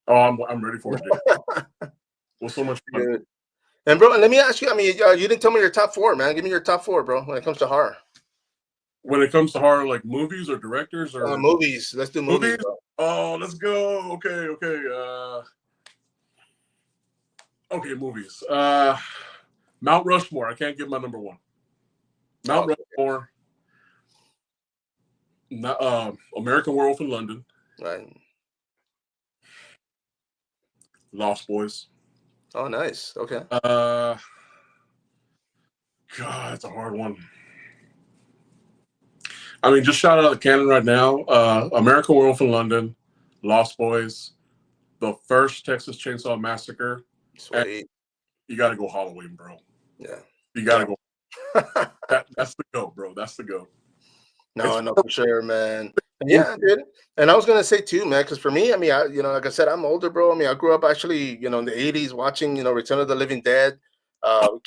Oh, I'm ready for it, dude. Well, so much fun. Dude. And bro, let me ask you. I mean, you didn't tell me your top 4, man. Give me your top 4, bro, when it comes to horror. When it comes to horror, like movies or directors or movies, let's do movies. Bro. Oh, let's go. Okay. Okay, movies. Mount Rushmore. I can't give my number 1. Mount Rushmore. American Werewolf in London. Right. Lost Boys. Oh, nice. Okay. God, that's a hard one. I mean, just shout out the canon right now. American Werewolf in London, Lost Boys, the first Texas Chainsaw Massacre. Sweet. You got to go Halloween, bro. Yeah. You got to go. That's the go, bro. That's the go. No, for sure, man. Yeah, dude. And I was gonna say too, man, because for me, I mean, like I said, I'm older, bro. I mean, I grew up actually, in the '80s watching, Return of the Living Dead,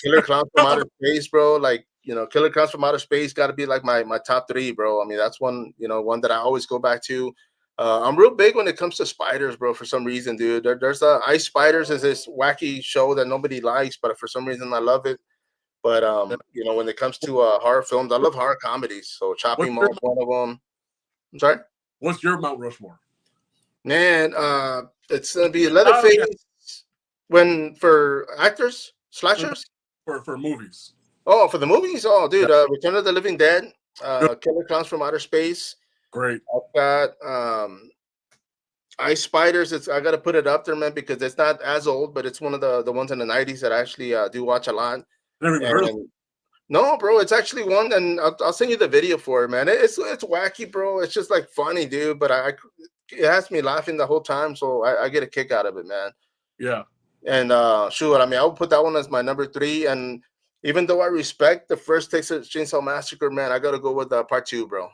Killer Clowns from Outer Space, bro. Like, Killer Clowns from Outer Space got to be like my top three, bro. I mean, that's one, one that I always go back to. I'm real big when it comes to spiders, bro. For some reason, dude, there's Ice Spiders is this wacky show that nobody likes, but for some reason I love it. But when it comes to horror films, I love horror comedies. So Chopping Mall is one of them. I'm sorry. What's your Mount Rushmore? Man, it's gonna be Leatherface. When for actors, slashers, for movies. Oh, for the movies. Oh, dude, Return of the Living Dead, Killer Clowns from Outer Space. Great. I've got Ice Spiders. I got to put it up there, man, because it's not as old, but it's one of the ones in the '90s that I actually do watch a lot. Never even heard of it. No, bro, it's actually one, and I'll send you the video for it, man. It's wacky, bro. It's just like funny, dude. But it has me laughing the whole time, so I get a kick out of it, man. Yeah. And sure, I mean, I would put that one as my number 3. And even though I respect the first Texas Chainsaw Massacre, man, I gotta go with part 2, bro.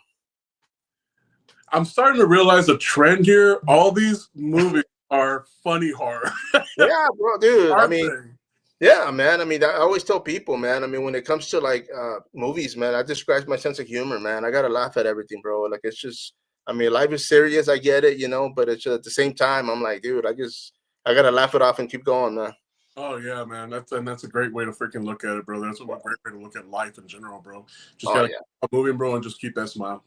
I'm starting to realize a trend here. All these movies are funny horror. Yeah, bro, dude. I mean. Yeah, man. I mean, I always tell people, man. I mean, when it comes to like movies, man, I just scratch my sense of humor, man. I gotta laugh at everything, bro. Like it's just, I mean, life is serious. I get it, but it's at the same time, I'm like, dude, I gotta laugh it off and keep going, man. Oh yeah, man. That's a great way to freaking look at it, bro. That's a great way to look at life in general, bro. Just gotta keep moving, bro, and just keep that smile.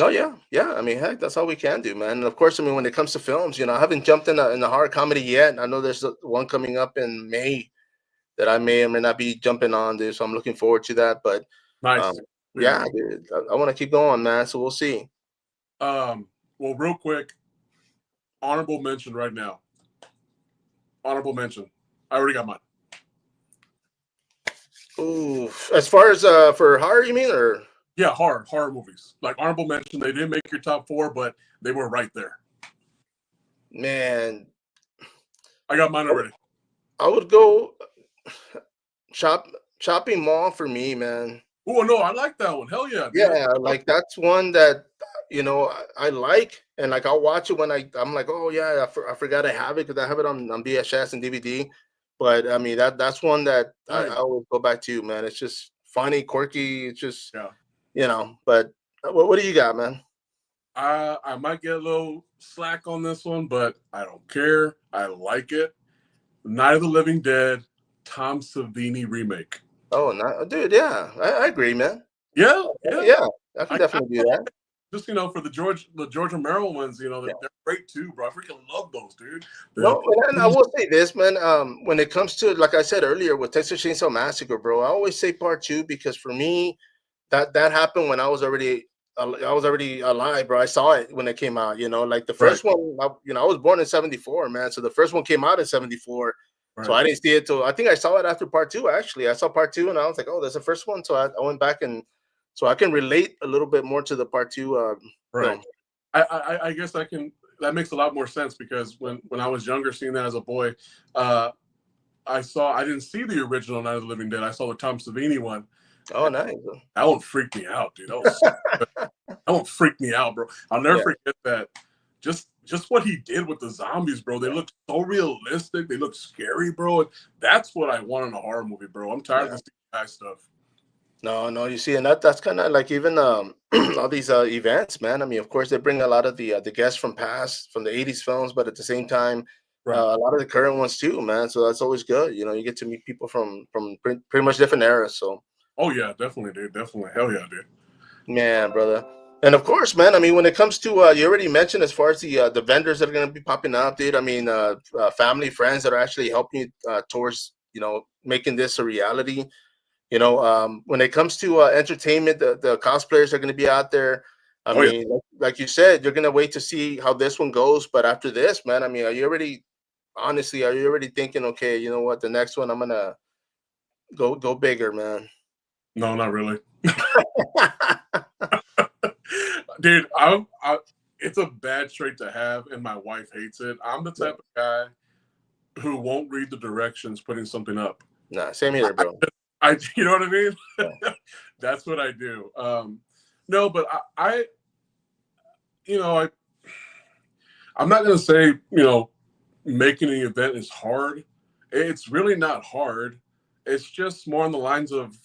Oh yeah. I mean, heck, that's all we can do, man. And of course, I mean, when it comes to films, I haven't jumped in the horror comedy yet. I know there's one coming up in May that I may or may not be jumping on, dude. So I'm looking forward to that. But nice. Yeah, dude, I want to keep going, man. So we'll see. Well, real quick, honorable mention right now. Honorable mention. I already got mine. Ooh, as far as for horror, you mean, or? Yeah, horror movies. Like honorable mention, they didn't make your top 4, but they were right there. Man, I got mine already. I would go Chopping Mall for me, man. Oh no, I like that one. Hell yeah. Dude. Yeah, like that's one that I like, and like I'll watch it when I'm like, oh yeah, I forgot I have it because I have it on VHS and DVD. But I mean that's one that I always go back to, man. It's just funny, quirky. It's just But what do you got, man? I might get a little slack on this one, but I don't care. I like it. Night of the Living Dead, Tom Savini remake. Oh, no, dude, yeah, I agree, man. Yeah. I can definitely do that. Just for the George Romero ones, they're great too, bro. I freaking love those, dude. No, and I will say this, man. When it comes to, like I said earlier, with Texas Chainsaw Massacre, bro, I always say part 2 because for me, that happened when I was already alive, bro. I saw it when it came out. Like the first one, I was born in '74, man. So the first one came out in '74. Right. So I didn't see it till I think I saw it after part 2. Actually, I saw part 2 and I was like, oh, that's the first one. So I went back and so I can relate a little bit more to the part 2. Right. I guess I can. That makes a lot more sense because when I was younger, seeing that as a boy, I didn't see the original Night of the Living Dead. I saw the Tom Savini one. Oh, nice. That one freaked me out, dude. That one freaked me out, bro. I'll never forget that. Just what he did with the zombies, bro. They look so realistic. They look scary, bro. And that's what I want in a horror movie, bro. I'm tired of this CGI stuff. No, you see, and that's kind of like even all these events, man. I mean, of course, they bring a lot of the guests from the '80s films, but at the same time, a lot of the current ones too, man. So that's always good. You get to meet people from pretty much different eras. So. Oh yeah, definitely, dude. Definitely, hell yeah, dude. Man, brother. And of course, man, I mean, when it comes to, you already mentioned as far as the vendors that are going to be popping up, dude, I mean, family, friends that are actually helping you towards, making this a reality. When it comes to entertainment, the cosplayers are going to be out there. I mean, like you said, you're going to wait to see how this one goes. But after this, man, I mean, are you already thinking, okay, you know what, the next one, I'm going to go bigger, man? No, not really. Dude, it's a bad trait to have, and my wife hates it. I'm the type of guy who won't read the directions putting something up. Nah, same here, bro. You know what I mean? Yeah. That's what I do. No, but you know, I'm not going to say, you know, making an event is hard. It's really not hard. It's just more on the lines of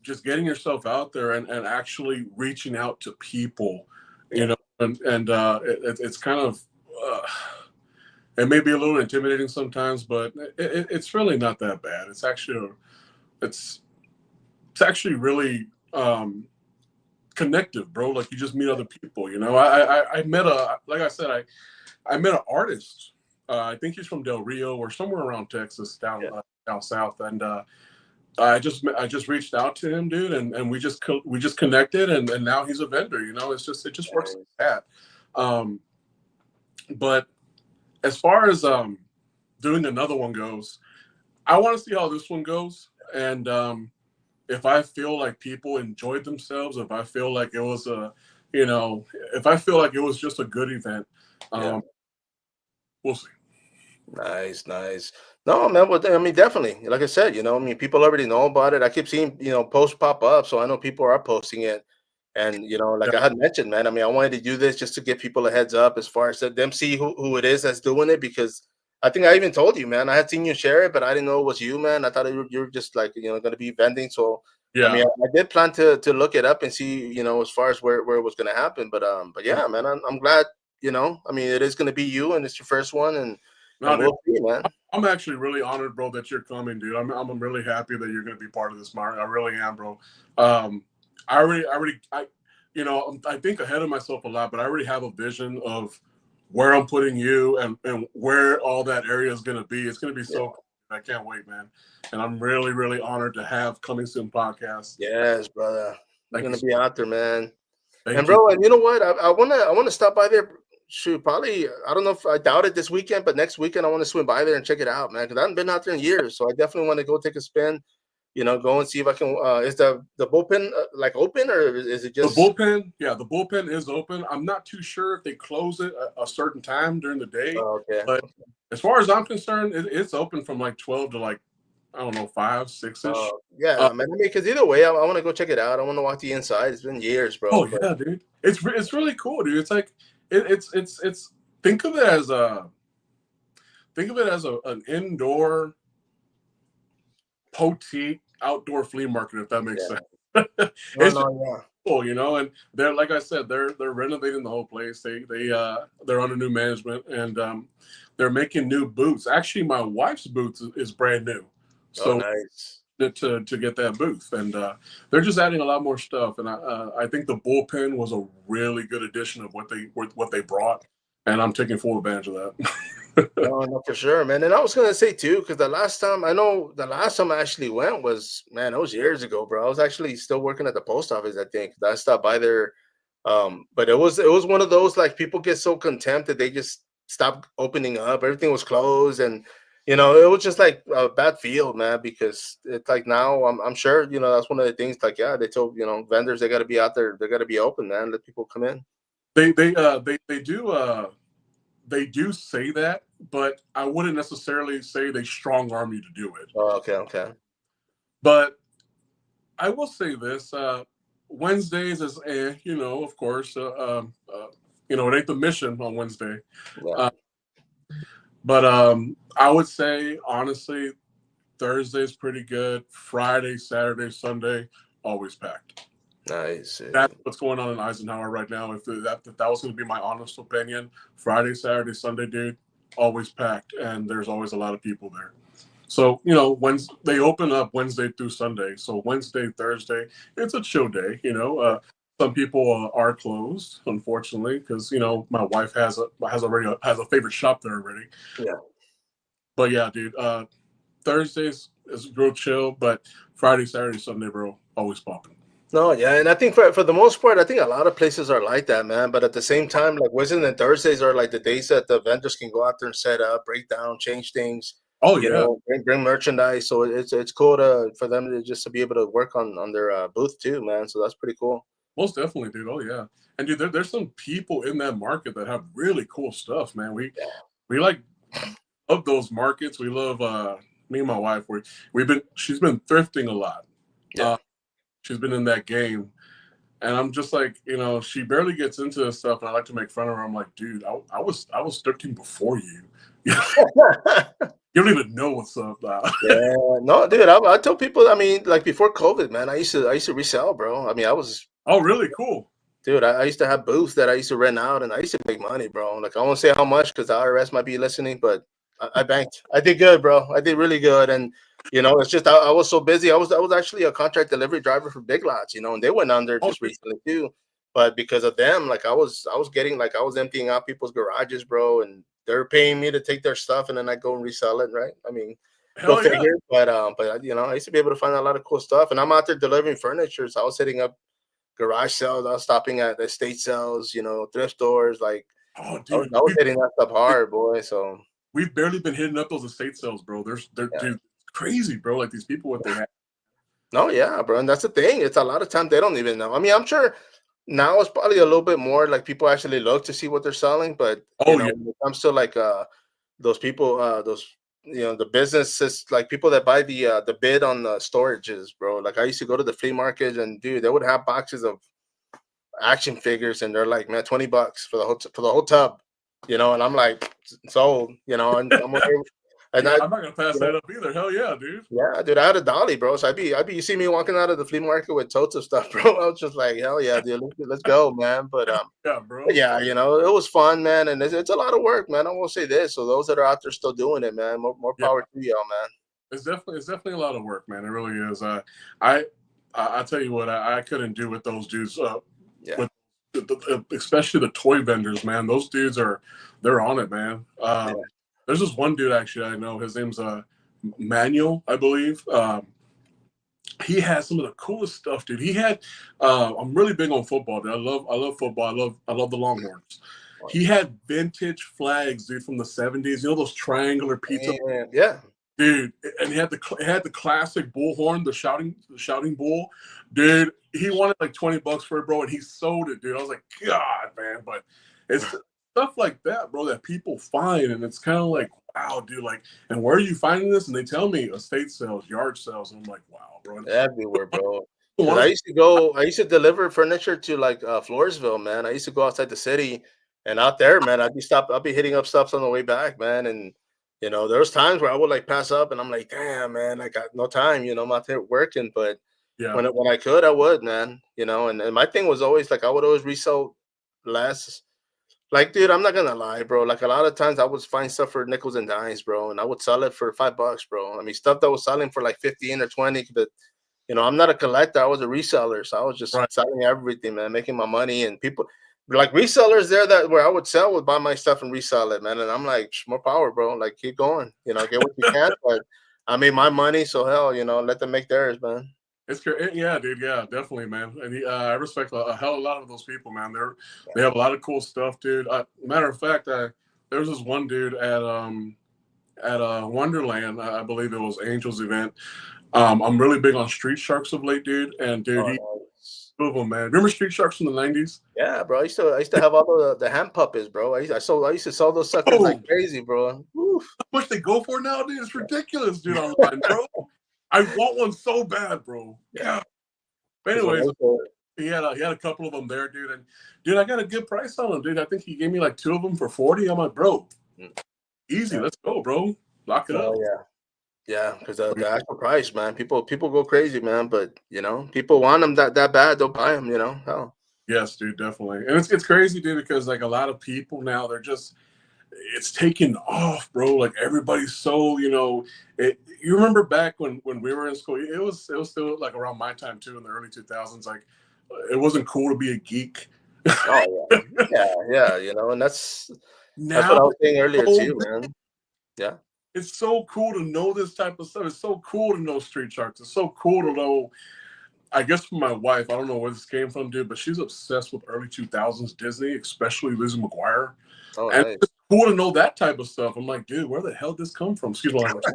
just getting yourself out there and actually reaching out to people, you know, and it's kind of, it may be a little intimidating sometimes, but it's really not that bad. It's actually, it's actually really connective, bro. Like you just meet other people, you know. I met like I said, I met an artist. I think he's from Del Rio or somewhere around Texas, down south, and I just reached out to him, dude, and we just connected, and now he's a vendor. You know, it just works like that. But as far as doing another one goes, I want to see how this one goes, and if I feel like people enjoyed themselves, if I feel like it was if I feel like it was just a good event, we'll see. Nice. No, man. Well, I mean, definitely. Like I said, you know, I mean, people already know about it. I keep seeing, you know, posts pop up, so I know people are posting it. And you know, like I had mentioned, man. I mean, I wanted to do this just to give people a heads up as far as them see who it is that's doing it, because I think I even told you, man. I had seen you share it, but I didn't know it was you, man. I thought you were just like, you know, going to be vending. So Yeah. I mean, I did plan to look it up and see, you know, as far as where it was going to happen. But yeah, man, I'm glad. You know, I mean, it is going to be you, and it's your first one, and we'll see, man. I'm actually really honored, bro, that you're coming, dude. I'm really happy that you're going to be part of this, Mark. I really am, bro. I you know, I think ahead of myself a lot, but I already have a vision of where I'm putting you and where all that area is going to be. It's going to be so cool. I can't wait, man. And I'm really, really honored to have Coming Soon podcast. Yes, brother. I'm going to be out there, man. Thank bro, you. and you know what? I wanna stop by there. Shoot, probably, I don't know if I doubt it this weekend, but next weekend I want to swim by there and check it out, man. Because I haven't been out there in years, so I definitely want to go take a spin. You know, go and see if I can. Is the bullpen like open, or is it just the bullpen? Yeah, the bullpen is open. I'm not too sure if they close it a certain time during the day. Oh, okay. But as far as I'm concerned, it's open from like 12 to like, I don't know, 5, 6 ish. Yeah, man. I mean, because either way, I want to go check it out. I want to walk the inside. It's been years, bro. Oh yeah, dude. It's really cool, dude. It's like it's think of it as an indoor boutique outdoor flea market, if that makes sense. It's cool, you know. And they're, like I said, they're renovating the whole place. They're under new management, and they're making new booths. Actually, my wife's booth is brand new. So nice. To get that booth, and they're just adding a lot more stuff, and I think the bullpen was a really good addition of what they brought, and I'm taking full advantage of that. No, for sure, man. And I was gonna say too, because the last time I actually went was, man, it was years ago, bro. I was actually still working at the post office, I think. I stopped by there, but it was one of those, like, people get so content that they just stopped opening up. Everything was closed, and you know, it was just like a bad feel, man, because it's like now I'm sure, you know, that's one of the things, like, yeah, they told, you know, vendors, they got to be out there, they got to be open, man, let people come in. They do say that, but I wouldn't necessarily say they strong arm you to do it. Oh, okay. But I will say this: Wednesdays is, you know, of course, you know, it ain't the mission on Wednesday. Yeah. But I would say, honestly, Thursday's pretty good. Friday, Saturday, Sunday, always packed. Nice. That's what's going on in Eisenhour right now. If that was going to be my honest opinion, Friday, Saturday, Sunday, dude, always packed, and there's always a lot of people there. So, you know, when they open up Wednesday through Sunday, so Wednesday, Thursday, it's a chill day. You know, some people are closed, unfortunately, because, you know, my wife has a favorite shop there already. Yeah. But yeah, dude, Thursdays is real chill, but Friday, Saturday, Sunday, bro, always popping. No, yeah, and I think for the most part, I think a lot of places are like that, man. But at the same time, like Wednesdays and Thursdays are like the days that the vendors can go out there and set up, break down, change things. Oh you yeah, know, bring merchandise. So it's cool for them to just to be able to work on their booth too, man. So that's pretty cool. most definitely, dude. Oh yeah, and dude, there's some people in that market that have really cool stuff, man. We like love those markets. We love me and my wife. She's been thrifting a lot. Yeah. She's been in that game. And I'm just like, you know, she barely gets into this stuff, and I like to make fun of her. I'm like, dude, I was 13 before you. You don't even know what's up now. Yeah, no, dude. I tell people. I mean, like before COVID, man, I used to resell, bro. I mean, I was, Oh, really? Cool. dude. I used to have booths that I used to rent out, and I used to make money, bro. Like I won't say how much because the IRS might be listening, but I banked. I did good, bro. I did really good, and you know, it's just I was so busy. I was actually a contract delivery driver for Big Lots, you know, and they went under Oh, just recently too. But because of them, like I was getting like I was emptying out people's garages, bro, and they're paying me to take their stuff, and then I go and resell it, right? I mean. Go hell yeah. figure. But you know, I used to be able to find a lot of cool stuff, and I'm out there delivering furniture. So I was hitting up garage sales. I was stopping at estate sales, you know, thrift stores. Like Oh, dude, I was hitting that stuff hard, boy. So we've barely been hitting up those estate sales, bro. They're yeah. dude, crazy, bro. Like these people, what they have. No, yeah, bro, and that's the thing. It's a lot of times they don't even know. I mean, I'm sure now it's probably a little bit more like people actually look to see what they're selling, but you Oh know, yeah. when it comes to like those people, those you know, the businesses, like people that buy the bid on the storages, bro. Like I used to go to the flea market, and dude, they would have boxes of action figures, and they're like, man, $20 for the whole tub, you know, and I'm like, sold, you know, and I'm okay, and Yeah, I, I'm not gonna pass you know, that up either. Hell yeah, dude. yeah, dude, I had a dolly, bro. So I'd be, you see me walking out of the flea market with totes of stuff, bro. I was just like, hell yeah, dude, let's go, man. Yeah, But bro. yeah, you know, it was fun, man, and it's a lot of work, man. I won't say this. So those that are out there still doing it, man, more Yeah, power to y'all, man. it's definitely a lot of work, man. It really is. I I tell you what, I couldn't do with those dudes. Yeah, With especially the toy vendors, man. Those dudes they're on it, man. yeah. There's this one dude actually I know. His name's Manuel, I believe. He has some of the coolest stuff, dude. He had. I'm really big on football, dude. I love football. I love the Longhorns. He had vintage flags, dude, from the '70s. You know those triangular pizza, And yeah, dude. And he had the classic bullhorn, the shouting bull, dude. He wanted like $20 for it, bro, and he sold it, dude. I was like, God, man, but it's stuff like that, bro, that people find, and it's kind of like, wow, dude, like, and where are you finding this? And they tell me estate sales, yard sales, and I'm like, wow, bro. everywhere, bro. Because I used to deliver furniture to like Floresville, man. I used to go outside the city, and out there, man, I'd be hitting up stuff on the way back, man. And you know, there was times where I would like pass up, and I'm like, damn, man, I got no time. You know, I'm out there working, but Yeah, when I could, I would, man. You know, and my thing was always like I would always resell less. Like, dude, I'm not gonna lie, bro. Like a lot of times I would find stuff for nickels and dimes, bro, and I would sell it for $5, bro. I mean, stuff that was selling for like 15 or 20, but you know, I'm not a collector. I was a reseller, so I was just right. selling everything, man, making my money. And people like resellers there that where I would sell would buy my stuff and resell it, man. And I'm like, more power, bro. Like, keep going, you know, get what you can. But I made my money, so hell, you know, let them make theirs, man. It's great. Yeah, dude. Yeah, definitely, man. And I respect a hell of a lot of those people, man. They have a lot of cool stuff, dude. Matter of fact, there was this one dude at Wonderland. I believe it was Angel's event. I'm really big on Street Sharks of late, dude. And dude, he Oh, two of them, man. Remember Street Sharks from the '90s? yeah, bro. I used to have all the hand puppets, bro. I used to sell those suckers like Oh, crazy, bro. Woof. how much they go for now, dude? It's ridiculous, dude. Online, bro. I want one so bad, bro. Yeah. Yeah. But Because when anyways, those were- he had a couple of them there, dude. And dude, I got a good price on them, dude. I think he gave me like two of them for 40. I'm like, bro, Mm, easy, yeah. let's go, bro. Lock it up. Oh yeah. Yeah, because the actual price, man, people go crazy, man. But you know, people want them that bad, they'll buy them. You know, hell, Yes, dude, definitely. And it's crazy, dude, because like a lot of people now, they're just it's taken off, bro. Like everybody's so, you remember back when we were in school, it was still like around my time too in the early 2000s. Like it wasn't cool to be a geek. oh yeah, yeah. You know, and that's what Now I was saying earlier so too, man. Yeah, it's so cool to know this type of stuff. It's so cool to know Street Sharks. It's so cool to know I guess for my wife, I don't know where this came from, dude, but she's obsessed with early 2000s Disney, especially Lizzie McGuire. Oh, And nice. it's cool to know that type of stuff. I'm like, dude, where the hell did this come from? Excuse my language.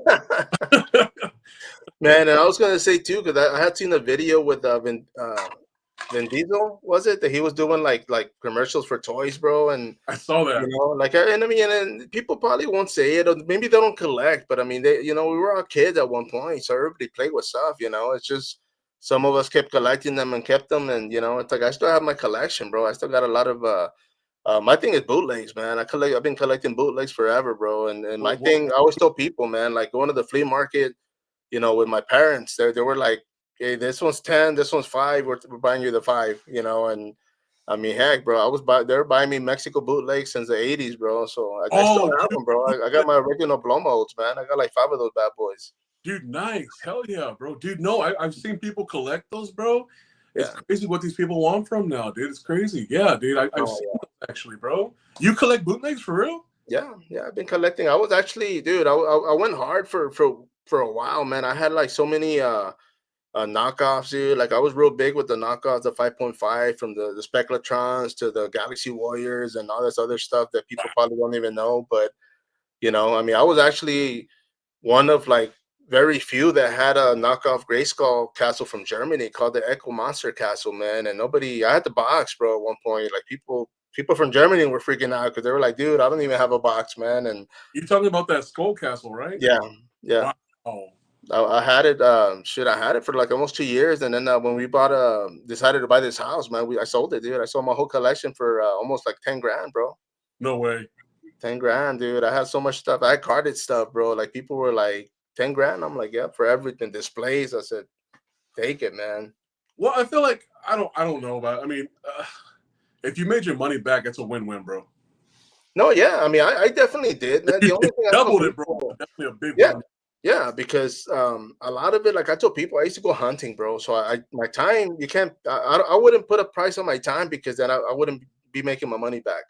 Man, and I was gonna say too, because I had seen a video with Vin Diesel, was it, that he was doing like commercials for toys, bro, and I saw that. you know, like, and I mean, and people probably won't say it, or maybe they don't collect, but I mean, they, you know, we were all kids at one point, so everybody played with stuff, you know. It's just some of us kept collecting them and kept them, and you know, it's like I still have my collection, bro. I still got a lot of my thing is bootlegs, man. I've been collecting bootlegs forever, bro. And my thing, I always tell people, man, like going to the flea market, you know, with my parents, they were like, hey, this one's 10, this one's 5, we're buying you the 5, you know. And I mean, heck, bro, they were buying me Mexico bootlegs since the 80s, bro. So I still have them, bro. I got my original blow molds, man. I got like 5 of those bad boys. Dude, nice. Hell yeah, bro. Dude, no, I've seen people collect those, bro. It's Yeah. crazy what these people want from now, dude. It's crazy. Yeah, dude. I've seen them actually, bro. You collect bootlegs for real? Yeah, I've been collecting. I was actually, dude, I went hard for a while, man. I had like so many knockoffs, dude. Like I was real big with the knockoffs, the 5.5, from the Speculatrons to the Galaxy Warriors and all this other stuff that people probably don't even know. But you know, I mean, I was actually one of like very few that had a knockoff Grayskull castle from Germany called the Echo Monster Castle, man. And nobody, I had the box, bro, at one point. Like people from Germany were freaking out because they were like, dude, I don't even have a box, man. And you're talking about that skull castle, right? yeah. Wow. I had it. I had it for like almost 2 years, and then when we decided to buy this house, man, I sold it, dude. I sold my whole collection for almost like 10 grand, bro. No way. 10 grand, dude. I had so much stuff. I had carded stuff, bro. Like people were like 10 grand. I'm like, yeah, for everything. Displays. I said, take it, man. Well, I feel like I don't know about. I mean, if you made your money back, it's a win-win, bro. No, yeah. I mean, I definitely did, man. The only thing doubled it, bro. Definitely a big yeah. win. Yeah, because a lot of it, like I told people, I used to go hunting, bro. So my time, you can't. I wouldn't put a price on my time because then I wouldn't be making my money back.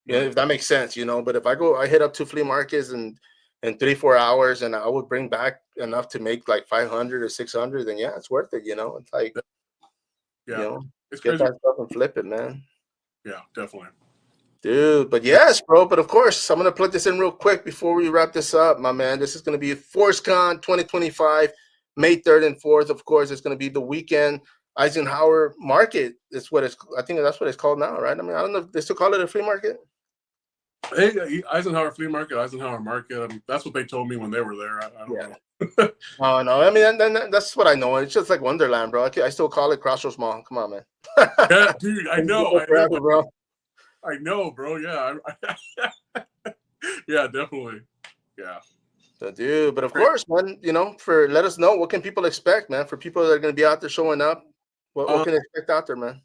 Yeah, if that makes sense, you know. But if I hit up 2 flea markets and in 3-4 hours, and I would bring back enough to make like 500 or 600, then yeah, it's worth it, you know. It's like, yeah, you know, it's get crazy. that stuff and flip it, man. Yeah, definitely. Dude, but yes, bro. But of course, I'm gonna plug this in real quick before we wrap this up, my man. This is gonna be ForceCon 2025, May 3rd and 4th. Of course, it's gonna be the weekend Eisenhower Market. It's what it's. I think that's what it's called now, right? I mean, I don't know if they still call it a flea market. Hey, Eisenhower Flea Market, Eisenhower Market. I mean, that's what they told me when they were there. I don't know. Oh no, I mean, then that's what I know. It's just like Wonderland, bro. I still call it Crossroads Mall. Come on, man. Yeah, dude, I know, bro. I know, bro. Yeah, yeah, definitely. Yeah. So, dude, but of course, man, you know, let us know what can people expect, man. For people that are going to be out there showing up, what can they expect out there, man?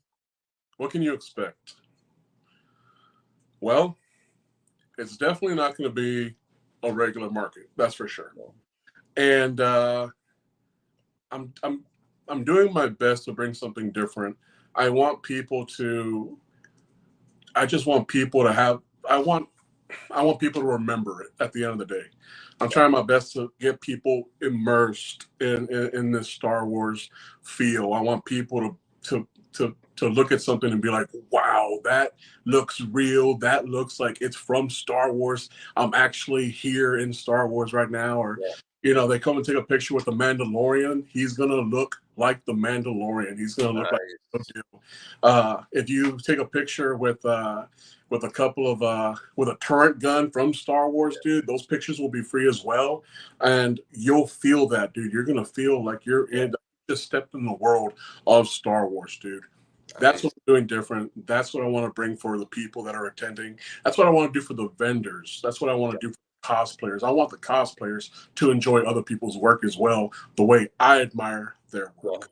What can you expect? Well, it's definitely not going to be a regular market, that's for sure. And I'm doing my best to bring something different. I want people to. I just want people to have. I want people to remember it at the end of the day. I'm trying my best to get people immersed in this Star Wars feel. I want people to look at something and be like, wow, that looks real. That looks like it's from Star Wars. I'm actually here in Star Wars right now. Or, you know, they come and take a picture with the Mandalorian. He's going to look like the Mandalorian. He's going to look like if you take a picture with a couple of with a turret gun from Star Wars, dude, those pictures will be free as well. And you'll feel that, dude. You're going to feel like you're just stepped in the world of Star Wars, dude. That's what I'm doing different. That's what I want to bring for the people that are attending. That's what I want to do for the vendors. That's what I want to do for cosplayers. I want the cosplayers to enjoy other people's work as well, the way I admire their work.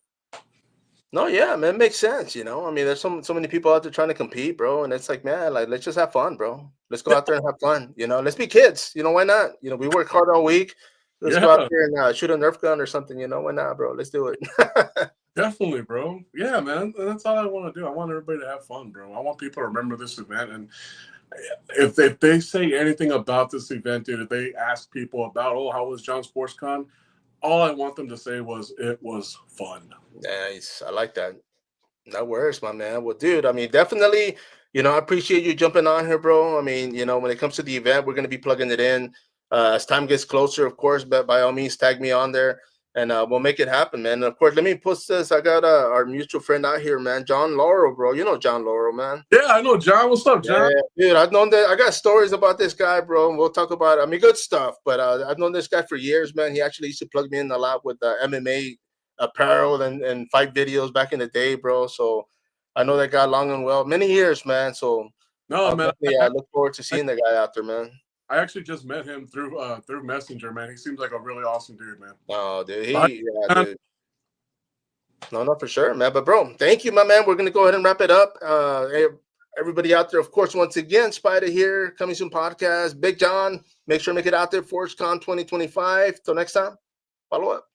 No, yeah, man, it makes sense, you know. I mean, there's so many people out there trying to compete, bro, and it's like, man, like let's just have fun, bro. Let's go out there and have fun, you know. Let's be kids, you know. Why not? You know, we work hard all week. Let's go out there and shoot a Nerf gun or something, you know. Why not, bro? Let's do it. Definitely, bro. Yeah, man. That's all I want to do. I want everybody to have fun, bro. I want people to remember this event. And if they say anything about this event, dude, if they ask people about, oh, how was John SportsCon? all I want them to say was it was fun. Nice. I like that. That works, my man. Well, dude, I mean, definitely, I appreciate you jumping on here, bro. I mean, when it comes to the event, we're going to be plugging it in as time gets closer, of course, but by all means, tag me on there and we'll make it happen, man. And of course, let me post this. I got our mutual friend out here, man, John Lugo, bro. You know John Lugo, man. Yeah, I know, John. What's up, John? Yeah, dude, I've known that. I got stories about this guy, bro. And we'll talk about, I mean, good stuff, but I've known this guy for years, man. He actually used to plug me in a lot with MMA apparel and fight videos back in the day, bro. So I know that guy long and well, many years, man. So No, man. I look forward to seeing the guy out there, man. I actually just met him through Messenger, man. He seems like a really awesome dude, man. Oh, dude, dude. No, for sure, man. But bro, thank you, my man. We're gonna go ahead and wrap it up. Everybody out there, of course, once again, Spider here, Coming Soon Podcast. Big John, make sure to make it out there, ForgeCon 2025. Till next time, follow up.